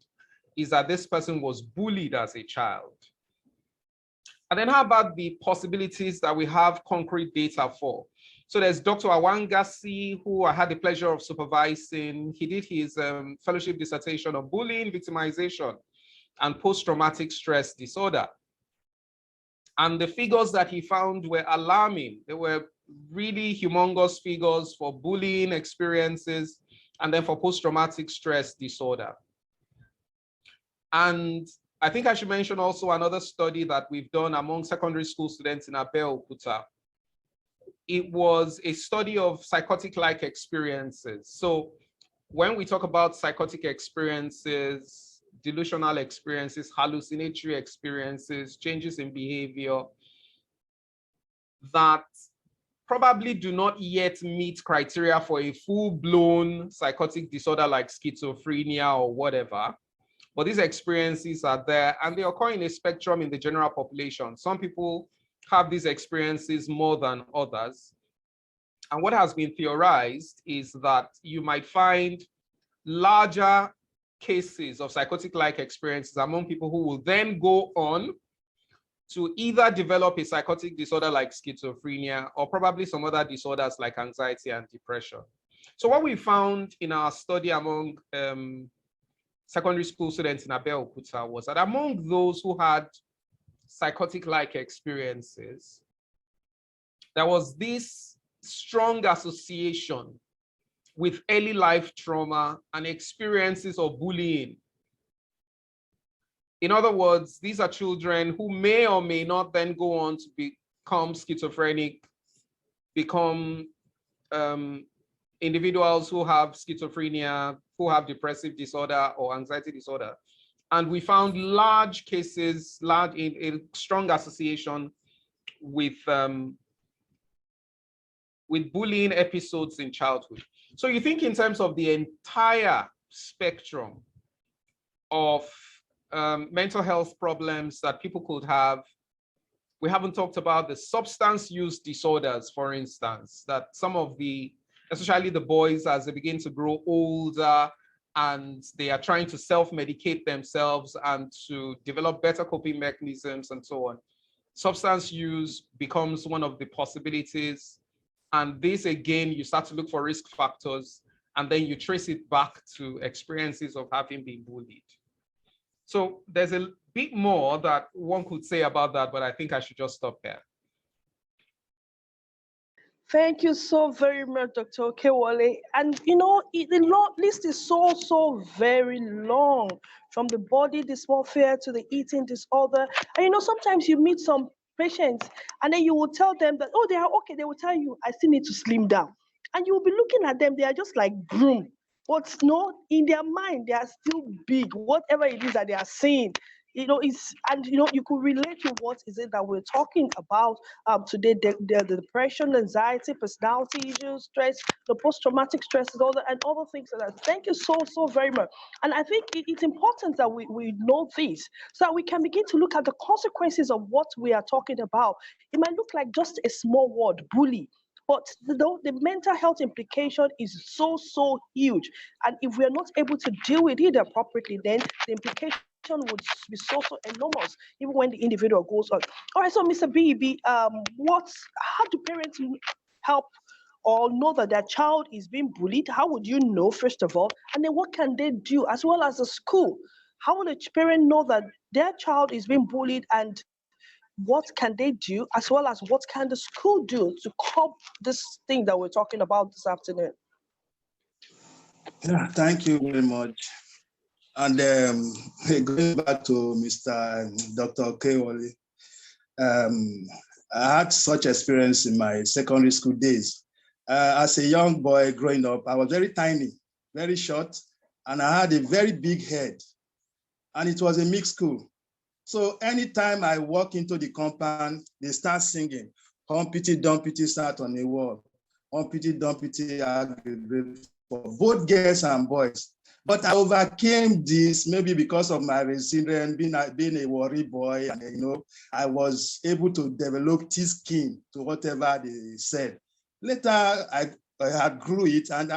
is that this person was bullied as a child. And then how about the possibilities that we have concrete data for? So there's Dr. Awangasi, who I had the pleasure of supervising. He did his fellowship dissertation on bullying, victimization, and post-traumatic stress disorder. And the figures that he found were alarming. They were really humongous figures for bullying experiences and then for post-traumatic stress disorder. And I think I should mention also another study that we've done among secondary school students in Abeokuta. It was a study of psychotic-like experiences. So when we talk about psychotic experiences, delusional experiences, hallucinatory experiences, changes in behavior that probably do not yet meet criteria for a full-blown psychotic disorder like schizophrenia or whatever, but these experiences are there and they occur in a spectrum in the general population. Some people have these experiences more than others. And what has been theorized is that you might find larger cases of psychotic-like experiences among people who will then go on to either develop a psychotic disorder like schizophrenia or probably some other disorders like anxiety and depression. So what we found in our study among secondary school students in Abeokuta was that among those who had psychotic-like experiences, there was this strong association with early life trauma and experiences of bullying. In other words, these are children who may or may not then go on to become schizophrenic, become individuals who have schizophrenia, who have depressive disorder or anxiety disorder. And we found large cases, a strong association with bullying episodes in childhood. So you think in terms of the entire spectrum of mental health problems that people could have. We haven't talked about the substance use disorders, for instance, that some of especially the boys, as they begin to grow older and they are trying to self-medicate themselves and to develop better coping mechanisms and so on. Substance use becomes one of the possibilities. And this, again, you start to look for risk factors, and then you trace it back to experiences of having been bullied. So there's a bit more that one could say about that, but I think I should just stop there. Thank you so very much, Dr. Okewale. And the list is so very long, from the body dysmorphia to the eating disorder. And sometimes you meet some patients and then you will tell them that, oh, they are okay. They will tell you, I still need to slim down. And you will be looking at them, they are just like broom. But no, in their mind, they are still big, whatever it is that they are saying. You could relate to what is it that we're talking about today, the depression, anxiety, personality issues, stress, the post-traumatic stress and other things like that. Thank you so very much. And I think it's important that we know this so that we can begin to look at the consequences of what we are talking about. It might look like just a small word, bully, but the mental health implication is so huge. And if we are not able to deal with it appropriately, then the implication would be so enormous, even when the individual goes on. All right, so Mr. B, how do parents help or know that their child is being bullied? How would you know, first of all? And then what can they do, as well as the school? How will a parent know that their child is being bullied, and what can they do, as well as what can the school do to curb this thing that we're talking about this afternoon? Yeah, thank you very much. And going back to Mr. Dr. Okewale, I had such experience in my secondary school days. As a young boy growing up, I was very tiny, very short, and I had a very big head. And it was a mixed school. So anytime I walk into the compound, they start singing, Humpty Dumpty sat on a wall, Humpty Dumpty for both girls and boys. But I overcame this maybe because of my resilience, being a worry boy, and I was able to develop thick skin to whatever they said. Later, I had grew it, and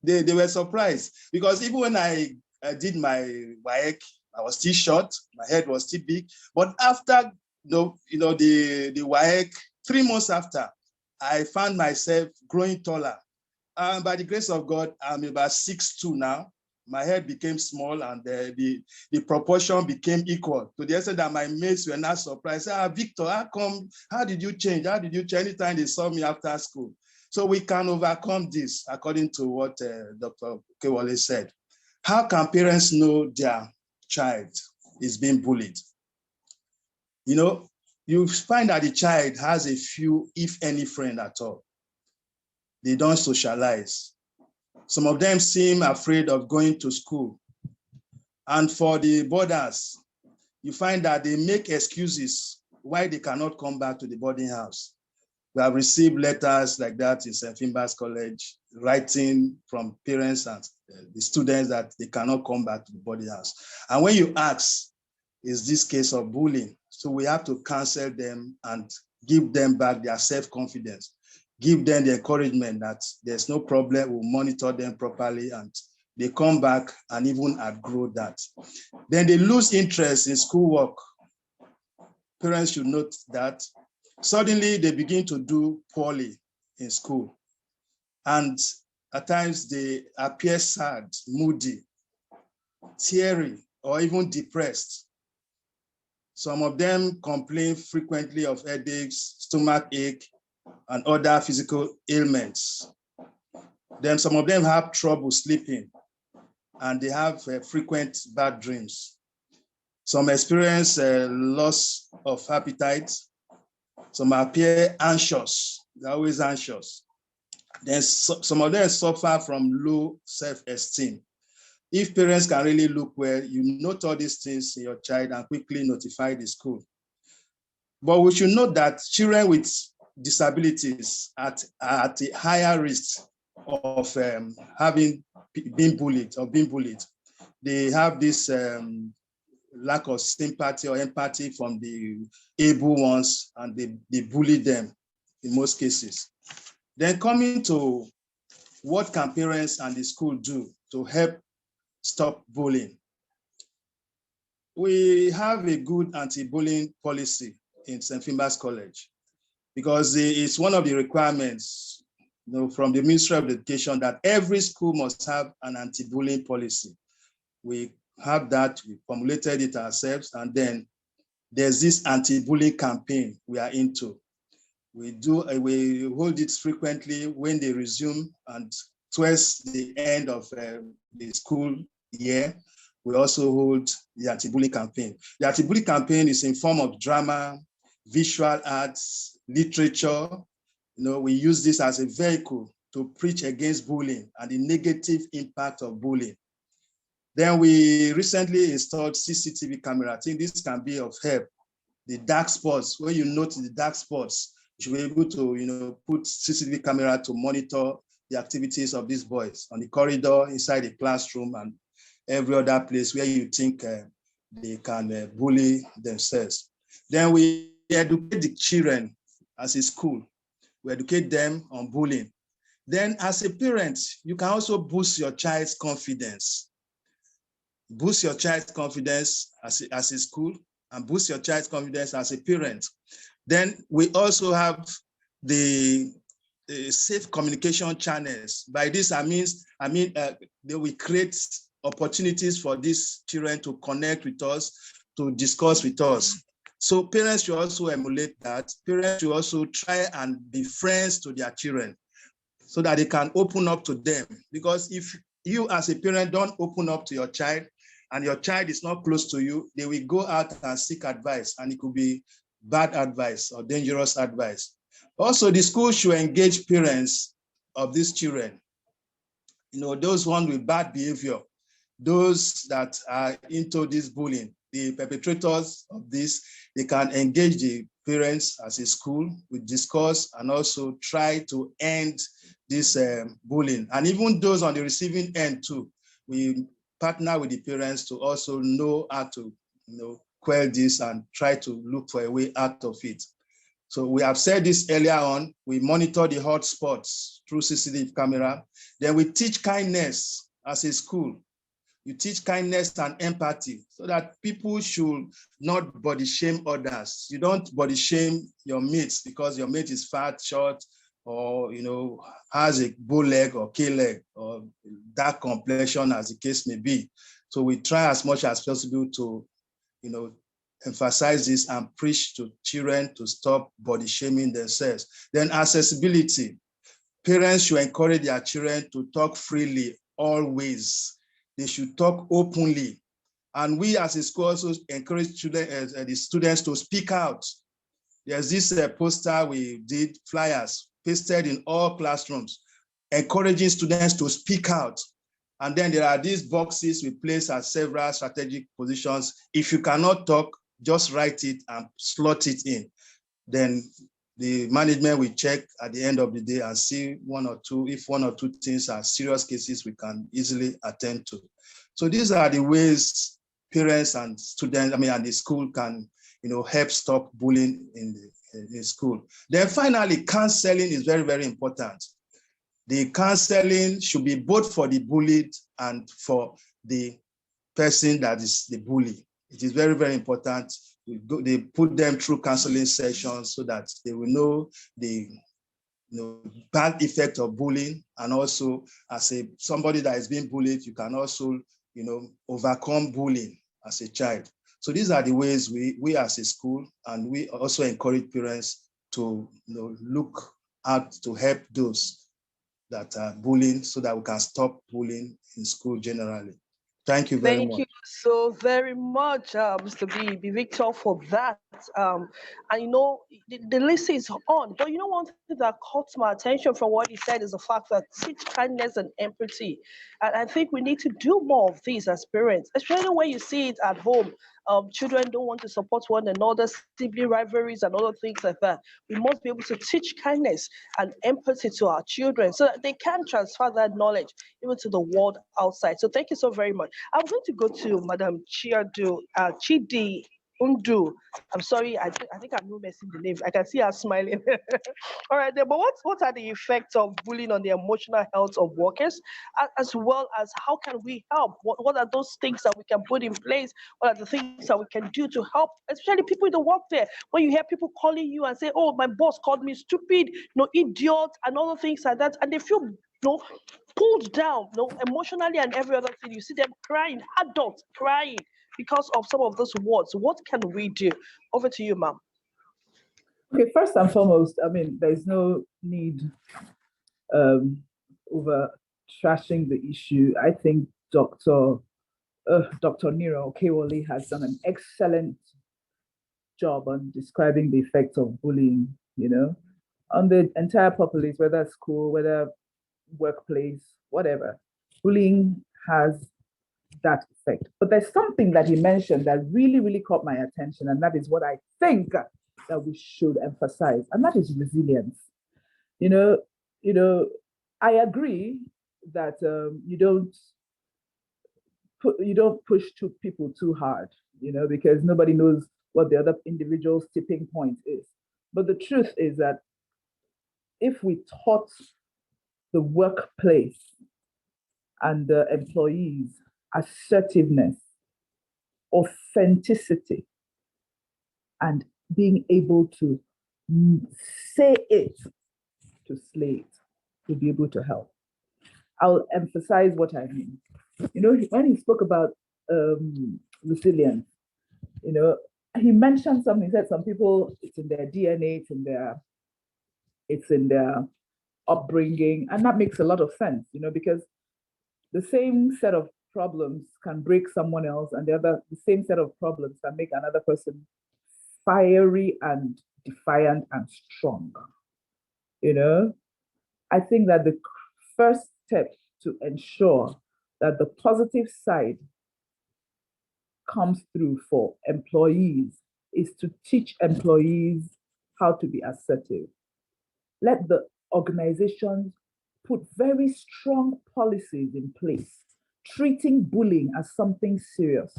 they were surprised because even when I did my WAEC, I was still short, my head was still big. But after the WAEC, 3 months after, I found myself growing taller. By the grace of God, I'm about 6'2" now. My head became small, and the proportion became equal to the extent that my mates were not surprised. Victor, how did you change? How did you change? Anytime they saw me after school. So we can overcome this, according to what Dr. Okewale said. How can parents know their child is being bullied? You find that the child has a few, if any, friend at all. They don't socialize. Some of them seem afraid of going to school. And for the boarders, you find that they make excuses why they cannot come back to the boarding house. We have received letters like that in St. Finbar's College, writing from parents and the students that they cannot come back to the boarding house. And when you ask, is this case of bullying? So we have to counsel them and give them back their self-confidence. give them the encouragement that there's no problem, we'll monitor them properly, and they come back and even outgrow that. Then they lose interest in schoolwork. Parents should note that. Suddenly they begin to do poorly in school. And at times they appear sad, moody, teary, or even depressed. Some of them complain frequently of headaches, stomach ache, and other physical ailments. Then some of them have trouble sleeping, and they have frequent bad dreams. Some experience loss of appetite. Some appear anxious, they're always anxious. Then some of them suffer from low self-esteem. If parents can really look well, you note all these things in your child and quickly notify the school. But we should note that children with disabilities are at a higher risk of being bullied. They have this lack of sympathy or empathy from the able ones, and they bully them in most cases. Then coming to what can parents and the school do to help stop bullying? We have a good anti-bullying policy in St. Finbar's College, because it's one of the requirements, from the Ministry of Education, that every school must have an anti-bullying policy. We have that, we formulated it ourselves, and then there's this anti-bullying campaign we are into. We hold it frequently when they resume, and towards the end of the school year, we also hold the anti-bullying campaign. The anti-bullying campaign is in form of drama, visual arts, literature. We use this as a vehicle to preach against bullying and the negative impact of bullying. Then we recently installed CCTV camera. I think this can be of help. The dark spots, when you notice the dark spots, you should be able to, put CCTV camera to monitor the activities of these boys on the corridor, inside the classroom, and every other place where you think they can bully themselves. Then we educate the children as a school. We educate them on bullying. Then as a parent, you can also boost your child's confidence. Boost your child's confidence as a school, and boost your child's confidence as a parent. Then we also have the safe communication channels. By this, I mean they will create opportunities for these children to connect with us, to discuss with us. So parents should also emulate that. Parents should also try and be friends to their children so that they can open up to them. Because if you as a parent don't open up to your child, and your child is not close to you, they will go out and seek advice, and it could be bad advice or dangerous advice. Also, the school should engage parents of these children. Those ones with bad behavior, those that are into this bullying, the perpetrators of this, they can engage the parents as a school, we discuss and also try to end this bullying. And even those on the receiving end too, we partner with the parents to also know how to quell this and try to look for a way out of it. So we have said this earlier on, we monitor the hot spots through CCTV camera. Then we teach kindness as a school. You teach kindness and empathy so that people should not body shame others. You don't body shame your mates because your mate is fat, short, or has a bow leg or K leg or dark complexion, as the case may be. So we try as much as possible to emphasize this and preach to children to stop body shaming themselves. Then accessibility. Parents should encourage their children to talk freely always. They should talk openly. And we as a school also encourage children, the students to speak out. There's this poster we did, flyers, pasted in all classrooms, encouraging students to speak out. And then there are these boxes we place at several strategic positions. If you cannot talk, just write it and slot it in. Then the management will check at the end of the day and see if one or two things are serious cases we can easily attend to. So these are the ways parents and students, and the school can, help stop bullying in in school. Then finally, counseling is very, very important. The counseling should be both for the bullied and for the person that is the bully. It is very, very important. They put them through counseling sessions so that they will know the bad effect of bullying, and also as somebody that is being bullied, you can also overcome bullying as a child. So these are the ways we as a school, and we also encourage parents to look out to help those that are bullying so that we can stop bullying in school generally. Thank you very much. Thank you so very much, Mr. B. Victor, for that. And the list is on. But one thing that caught my attention from what he said is the fact that teach kindness and empathy. And I think we need to do more of these as parents, especially when you see it at home. Children don't want to support one another, sibling rivalries, and other things like that. We must be able to teach kindness and empathy to our children so that they can transfer that knowledge even to the world outside. So thank you so very much. I'm going to go to Madam Chidi Undu. I'm sorry, I think I'm not messing the name. I can see her smiling. All right, then, but what are the effects of bullying on the emotional health of workers, as well as how can we help? What are those things that we can put in place? What are the things that we can do to help, especially people in the work there? When you hear people calling you and say, "Oh, my boss called me stupid, idiot," and other things like that, and they feel pulled down, emotionally and every other thing. You see them crying, adults crying because of some of those words. What can we do? Over to you, ma'am. Okay, first and foremost, there's no need over trashing the issue. I think Dr. Nero Kewali has done an excellent job on describing the effects of bullying, on the entire populace, whether school, whether workplace, whatever. Bullying has that effect. But there's something that he mentioned that really, really caught my attention, and that is what I think that we should emphasize, and that is resilience. I agree that you don't push people too hard, because nobody knows what the other individual's tipping point is. But the truth is that if we taught the workplace and the employees assertiveness, authenticity, and being able to say it to slay it, to be able to help. I'll emphasize what I mean. When he spoke about resilience, he mentioned something. He said some people, it's in their DNA, it's in their upbringing, and that makes a lot of sense, because the same set of problems can break someone else, and the same set of problems can make another person fiery and defiant and strong. I think that the first step to ensure that the positive side comes through for employees is to teach employees how to be assertive. Let the organizations put very strong policies in place, treating bullying as something serious,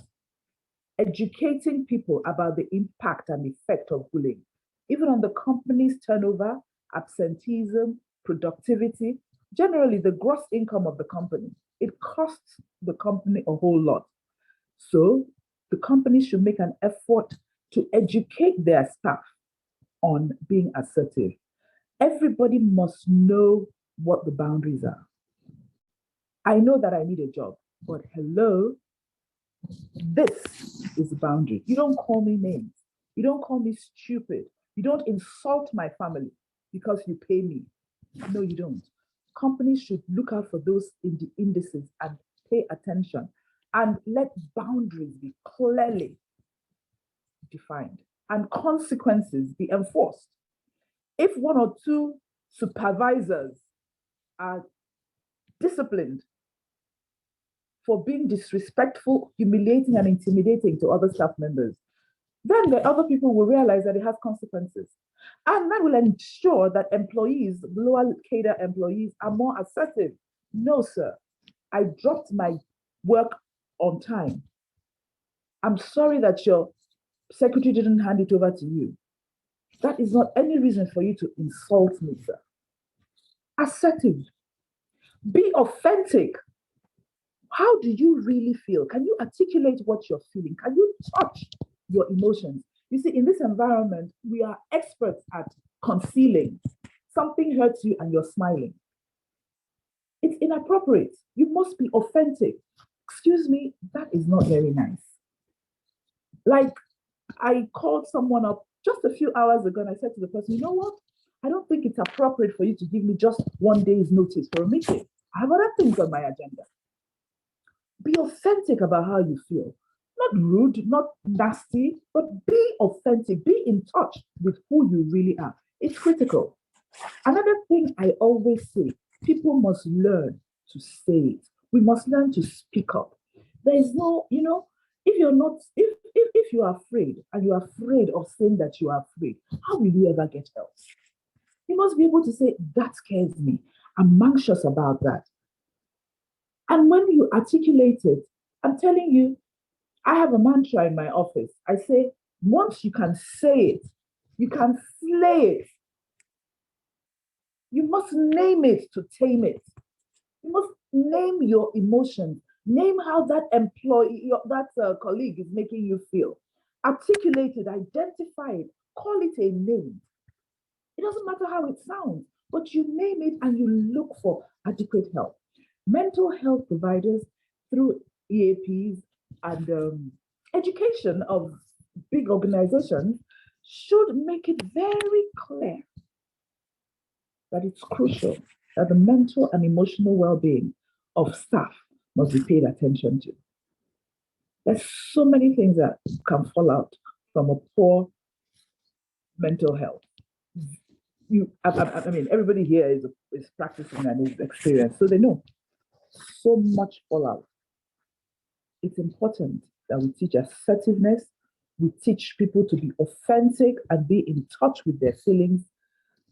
educating people about the impact and effect of bullying, even on the company's turnover, absenteeism, productivity, generally the gross income of the company. It costs the company a whole lot. So the company should make an effort to educate their staff on being assertive. Everybody must know what the boundaries are. I know that I need a job, but hello, this is the boundary. You don't call me names. You don't call me stupid. You don't insult my family because you pay me. No, you don't. Companies should look out for those indices and pay attention and let boundaries be clearly defined and consequences be enforced. If one or two supervisors are disciplined for being disrespectful, humiliating, and intimidating to other staff members, then the other people will realize that it has consequences. And that will ensure that employees, lower cadre employees, are more assertive. No, sir, I dropped my work on time. I'm sorry that your secretary didn't hand it over to you. That is not any reason for you to insult me, sir. Assertive. Be authentic. How do you really feel? Can you articulate what you're feeling? Can you touch your emotions? You see, in this environment, we are experts at concealing. Something hurts you and you're smiling. It's inappropriate. You must be authentic. Excuse me, that is not very nice. Like, I called someone up just a few hours ago and I said to the person, you know what? I don't think it's appropriate for you to give me just 1 day's notice for a meeting. I have other things on my agenda. Be authentic about how you feel. Not rude, not nasty, but be authentic. Be in touch with who you really are. It's critical. Another thing I always say, people must learn to say it. We must learn to speak up. There is no, if you're not, if you are afraid and you're afraid of saying that you are afraid, how will you ever get help? You must be able to say, that scares me. I'm anxious about that. And when you articulate it, I'm telling you, I have a mantra in my office. I say, once you can say it, you can slay it. You must name it to tame it. You must name your emotions. Name how that employee, that colleague is making you feel. Articulate it, identify it, call it a name. It doesn't matter how it sounds, but you name it and you look for adequate help. Mental health providers through EAPs and education of big organizations should make it very clear that it's crucial that the mental and emotional well-being of staff must be paid attention to. There's so many things that can fall out from a poor mental health. I mean, everybody here is practicing and is experienced, so they know so much fallout. It's important that we teach assertiveness, we teach people to be authentic and be in touch with their feelings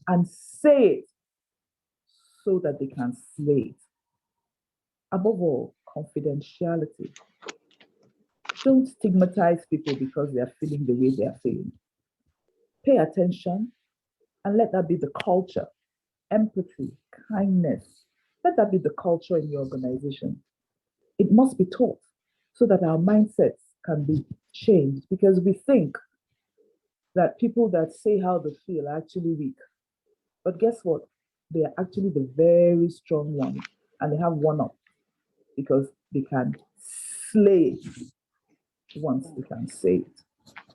and say it so that they can slay it. Above all, confidentiality. Don't stigmatize people because they are feeling the way they are feeling. Pay attention and let that be the culture. Empathy, kindness. Let that be the culture in your organization. It must be taught so that our mindsets can be changed, because we think that people that say how they feel are actually weak. But guess what? They are actually the very strong ones, and they have one up because they can slay it once they can say it.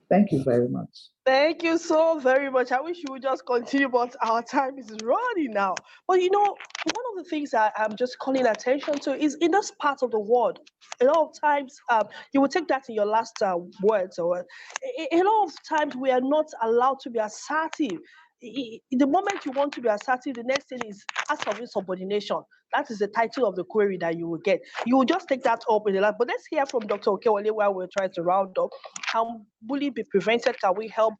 Thank you very much. Thank you so very much. I wish you would just continue, but our time is running now. But one of the things that I'm just calling attention to is in this part of the world, a lot of times, you will take that in your last words, or a lot of times we are not allowed to be assertive. The moment you want to be assertive, the next thing is ask of insubordination. That is the title of the query that you will get. You will just take that up in the last. But let's hear from Dr. Okewale while we're trying to round up. Can bullying be prevented? Can we help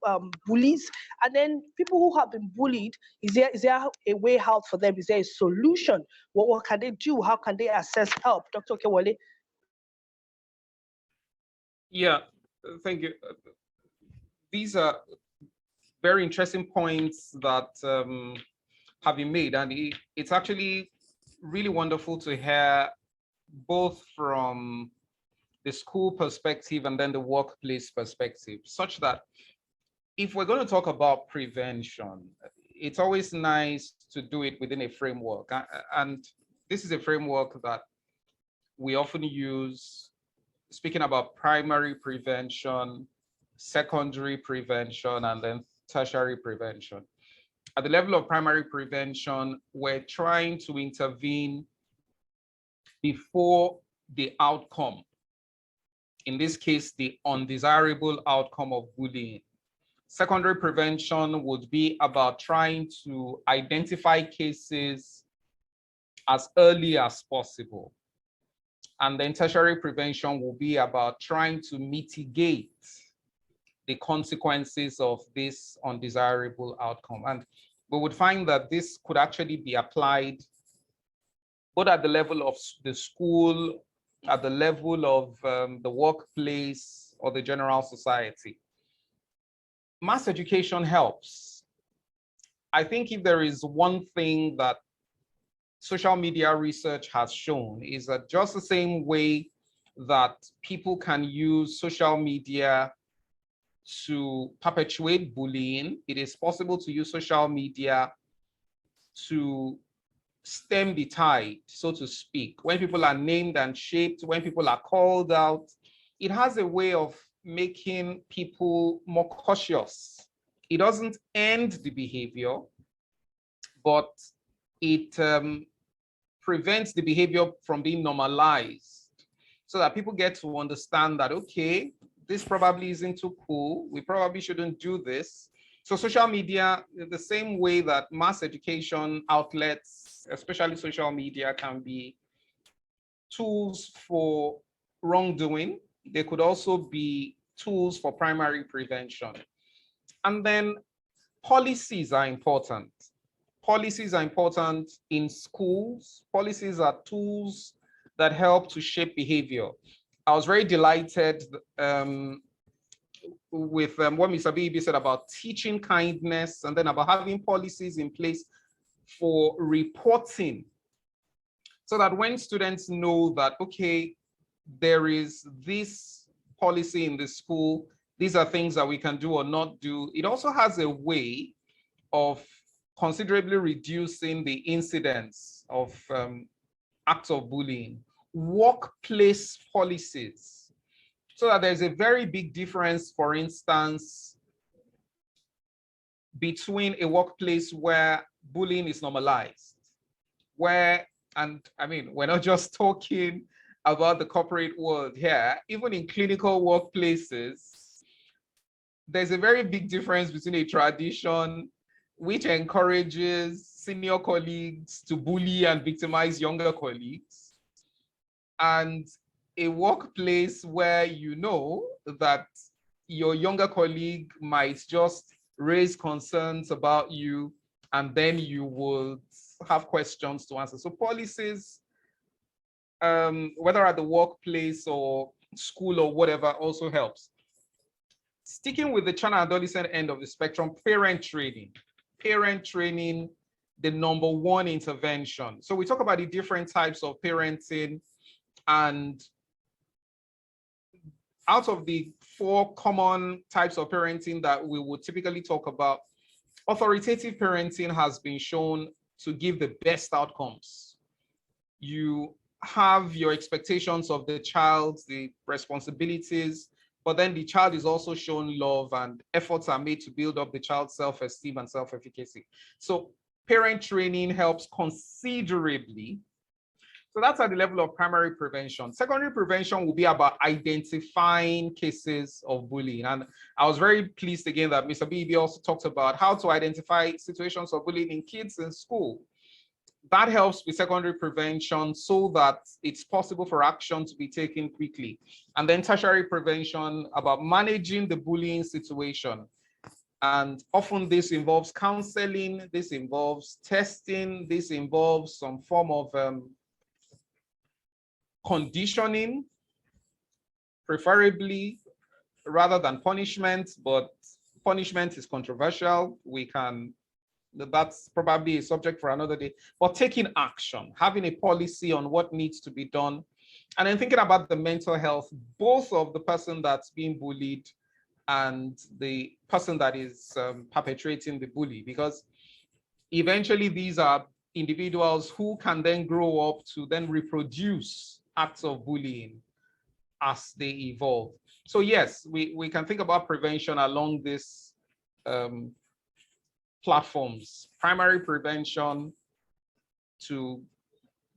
bullies? And then people who have been bullied, is there a way out for them? Is there a solution? What can they do? How can they access help? Dr. Okewale? Yeah, thank you. These are very interesting points that have been made, and it's actually really wonderful to hear both from the school perspective and then the workplace perspective, such that if we're going to talk about prevention, it's always nice to do it within a framework. And this is a framework that we often use, speaking about primary prevention, secondary prevention, and then tertiary prevention. At the level of primary prevention, we're trying to intervene before the outcome, in this case, the undesirable outcome of bullying. Secondary prevention would be about trying to identify cases as early as possible. And then tertiary prevention will be about trying to mitigate the consequences of this undesirable outcome. And we would find that this could actually be applied both at the level of the school, at the level of the workplace, or the general society. mass education helps. I think if there is one thing that social media research has shown is that just the same way that people can use social media to perpetuate bullying, it is possible to use social media to stem the tide, so to speak. When people are named and shaped, when people are called out, it has a way of making people more cautious. It doesn't end the behavior, but it prevents the behavior from being normalized so that people get to understand that, okay, this probably isn't too cool. We probably shouldn't do this. So social media, the same way that mass education outlets, especially social media, can be tools for wrongdoing, they could also be tools for primary prevention. And then policies are important. Policies are important in schools. Policies are tools that help to shape behavior. I was very delighted with what Mr. Bibi said about teaching kindness and then about having policies in place for reporting so that when students know that, okay, there is this policy in the school, these are things that we can do or not do. It also has a way of considerably reducing the incidence of acts of bullying. Workplace policies, so that there's a very big difference, for instance, between a workplace where bullying is normalized, where, and I mean, we're not just talking about the corporate world here, even in clinical workplaces, there's a very big difference between a tradition which encourages senior colleagues to bully and victimize younger colleagues, and a workplace where you know that your younger colleague might just raise concerns about you, and then you would have questions to answer. So policies, whether at the workplace or school or whatever, also helps. Sticking with the child and adolescent end of the spectrum, parent training. Parent training, the number one intervention. So we talk about the different types of parenting, and out of the 4 common types of parenting that we would typically talk about, authoritative parenting has been shown to give the best outcomes. You have your expectations of the child, the responsibilities, but then the child is also shown love and efforts are made to build up the child's self-esteem and self-efficacy. So parent training helps considerably. So that's at the level of primary prevention. Secondary prevention will be about identifying cases of bullying. And I was very pleased again that Mr. BB also talked about how to identify situations of bullying in kids in school. That helps with secondary prevention so that it's possible for action to be taken quickly. And then tertiary prevention about managing the bullying situation. And often this involves counseling, this involves testing, this involves some form of conditioning, preferably rather than punishment, but punishment is controversial. That's probably a subject for another day, but taking action, having a policy on what needs to be done, and then thinking about the mental health, both of the person that's being bullied and the person that is perpetrating the bully, because eventually these are individuals who can then grow up to then reproduce acts of bullying as they evolve. So yes, we can think about prevention along this platforms. Primary prevention to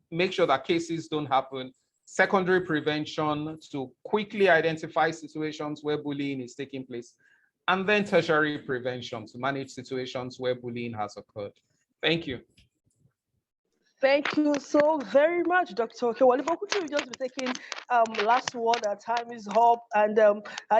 make sure that cases don't happen. Secondary prevention to quickly identify situations where bullying is taking place. And then tertiary prevention to manage situations where bullying has occurred. Thank you. Thank you so very much, Dr. Kewali. But could you just be taking last word? Our time is up, and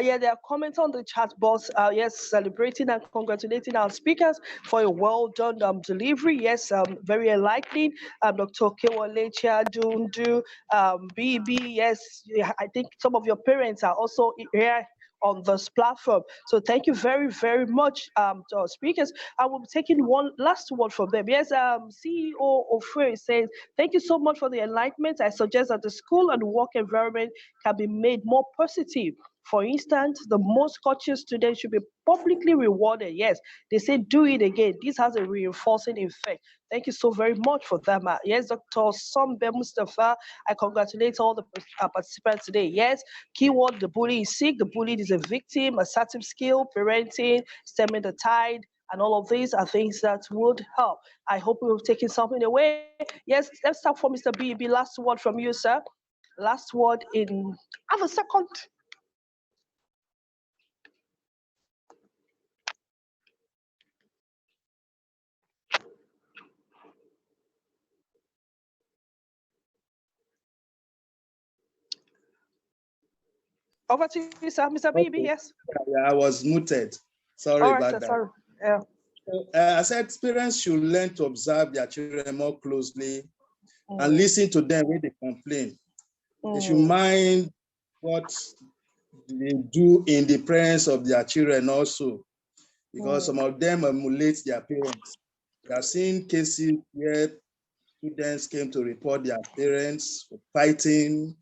yeah, there are comments on the chat box. Yes, celebrating and congratulating our speakers for a well done delivery. Yes, very enlightening. Dr. Kewale Chiadundu, BB. Yes, yeah, I think some of your parents are also here on this platform. So thank you very, very much to our speakers. I will be taking one last word from them. Yes, CEO of Free says, thank you so much for the enlightenment. I suggest that the school and work environment can be made more positive. For instance, the most courteous students should be publicly rewarded. Yes, they say do it again. This has a reinforcing effect. Thank you so very much for that, ma. Yes, Dr. Sombe Mustafa, I congratulate all the participants today. Yes, keyword, the bully is sick, the bullied is a victim, assertive skill, parenting, stemming the tide, and all of these are things that would help. I hope we've taken something away. Yes, let's start for Mr. B. Last word from you, sir. Last word in, have a second. Over to you, sir. Mr. BB, Okay. yes. Yeah, I was muted. Sorry All right, about sir, that. sorry. Yeah. I said parents should learn to observe their children more closely and Mm, listen to them when they complain. They should mind what they do in the presence of their children also, because some of them emulate their parents. We have seen cases where students came to report their parents fighting.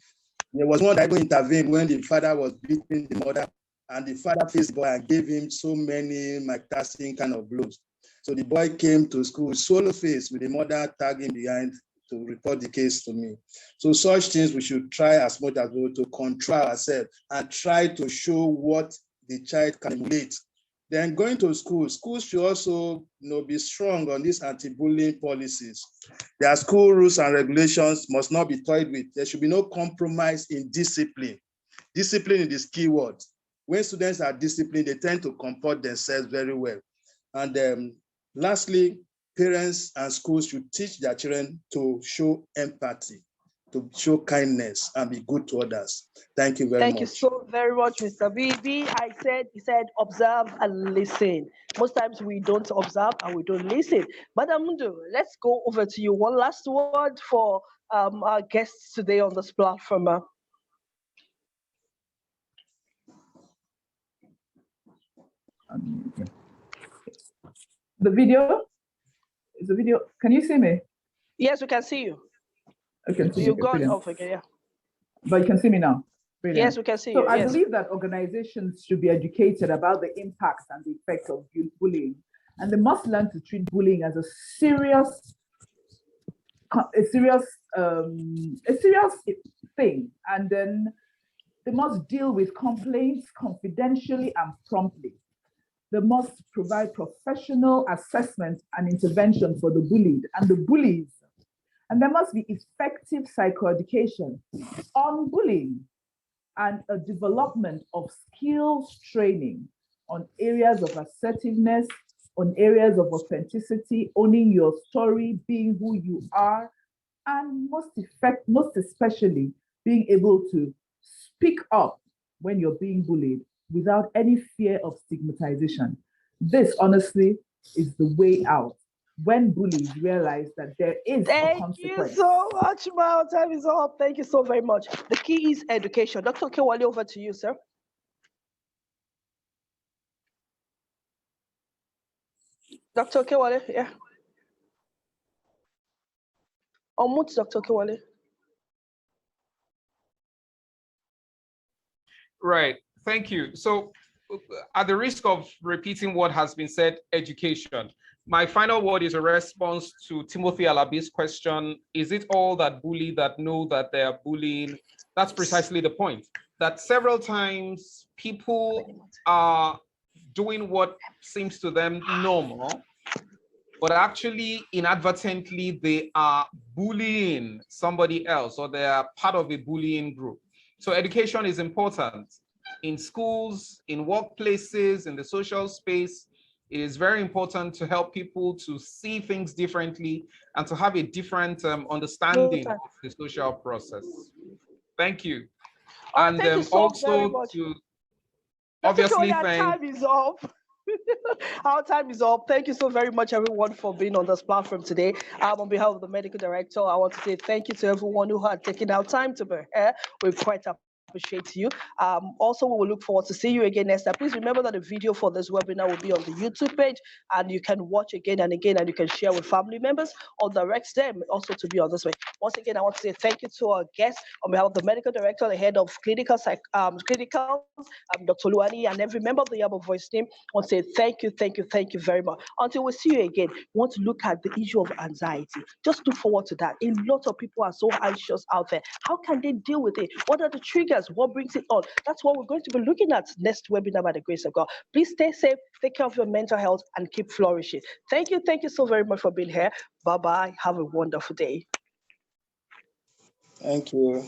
There was one that even intervened when the father was beating the mother, and the father faced the boy and gave him so many Mike Tyson kind of blows. So the boy came to school solo faced with the mother tagging behind to report the case to me. So such things we should try as much as possible to control ourselves and try to show what the child can emulate. Then going to schools should also be strong on these anti-bullying policies. Their school rules and regulations must not be toyed with. There should be no compromise in discipline. Discipline is the key word. When students are disciplined, they tend to comport themselves very well. And lastly, parents and schools should teach their children to show empathy, to show kindness and be good to others. Thank you very much. Thank you so very much, Mr. BB. He said, observe and listen. Most times we don't observe and we don't listen. Madam Mundu, let's go over to you. One last word for our guests today on this platform. The video? Is the video? Can you see me? Yes, we can see you. Okay, You've gone off again, yeah. But you can see me now. Brilliant. Yes, we can see you. So I yes. believe that organizations should be educated about the impacts and the effects of bullying, and they must learn to treat bullying as a serious thing, and then they must deal with complaints confidentially and promptly. They must provide professional assessment and intervention for the bullied and the bullies. And there must be effective psychoeducation on bullying and a development of skills training on areas of assertiveness, on areas of authenticity, owning your story, being who you are, and most especially being able to speak up when you're being bullied without any fear of stigmatization. This, honestly, is the way out when bullies realize that there is a consequence. Thank you so much, Ma. Time is up. Thank you so very much. The key is education. Dr. Kewale, over to you, sir. Dr. Kewale, yeah. Unmute Dr. Kewale. Right. Thank you. So at the risk of repeating what has been said, education. My final word is a response to Timothy Alabi's question. Is it all that bully that know that they are bullying? That's precisely the point. That several times people are doing what seems to them normal, but actually inadvertently they are bullying somebody else, or they are part of a bullying group. So education is important in schools, in workplaces, in the social space. It is very important to help people to see things differently and to have a different understanding of the social process. Thank you. And thank you so very much. To obviously thank time is up. Our time is up. Thank you so very much, everyone, for being on this platform today. On behalf of the medical director, I want to say thank you to everyone who had taken our time to be here. We're quite appreciate you. Also, we will look forward to see you again next time. Please remember that the video for this webinar will be on the YouTube page, and you can watch again and again, and you can share with family members or direct them also to be on this way. Once again, I want to say thank you to our guests on behalf of the medical director, the head of clinicals, Dr. Luani, and every member of the Yaba Voice team. I want to say thank you, thank you, thank you very much. Until we see you again, we want to look at the issue of anxiety. Just look forward to that. A lot of people are so anxious out there. How can they deal with it? What are the triggers? What brings it on? That's what we're going to be looking at next webinar by the grace of God. Please stay safe, take care of your mental health, and keep flourishing. Thank you so very much for being here. Bye-bye. Have a wonderful day. Thank you.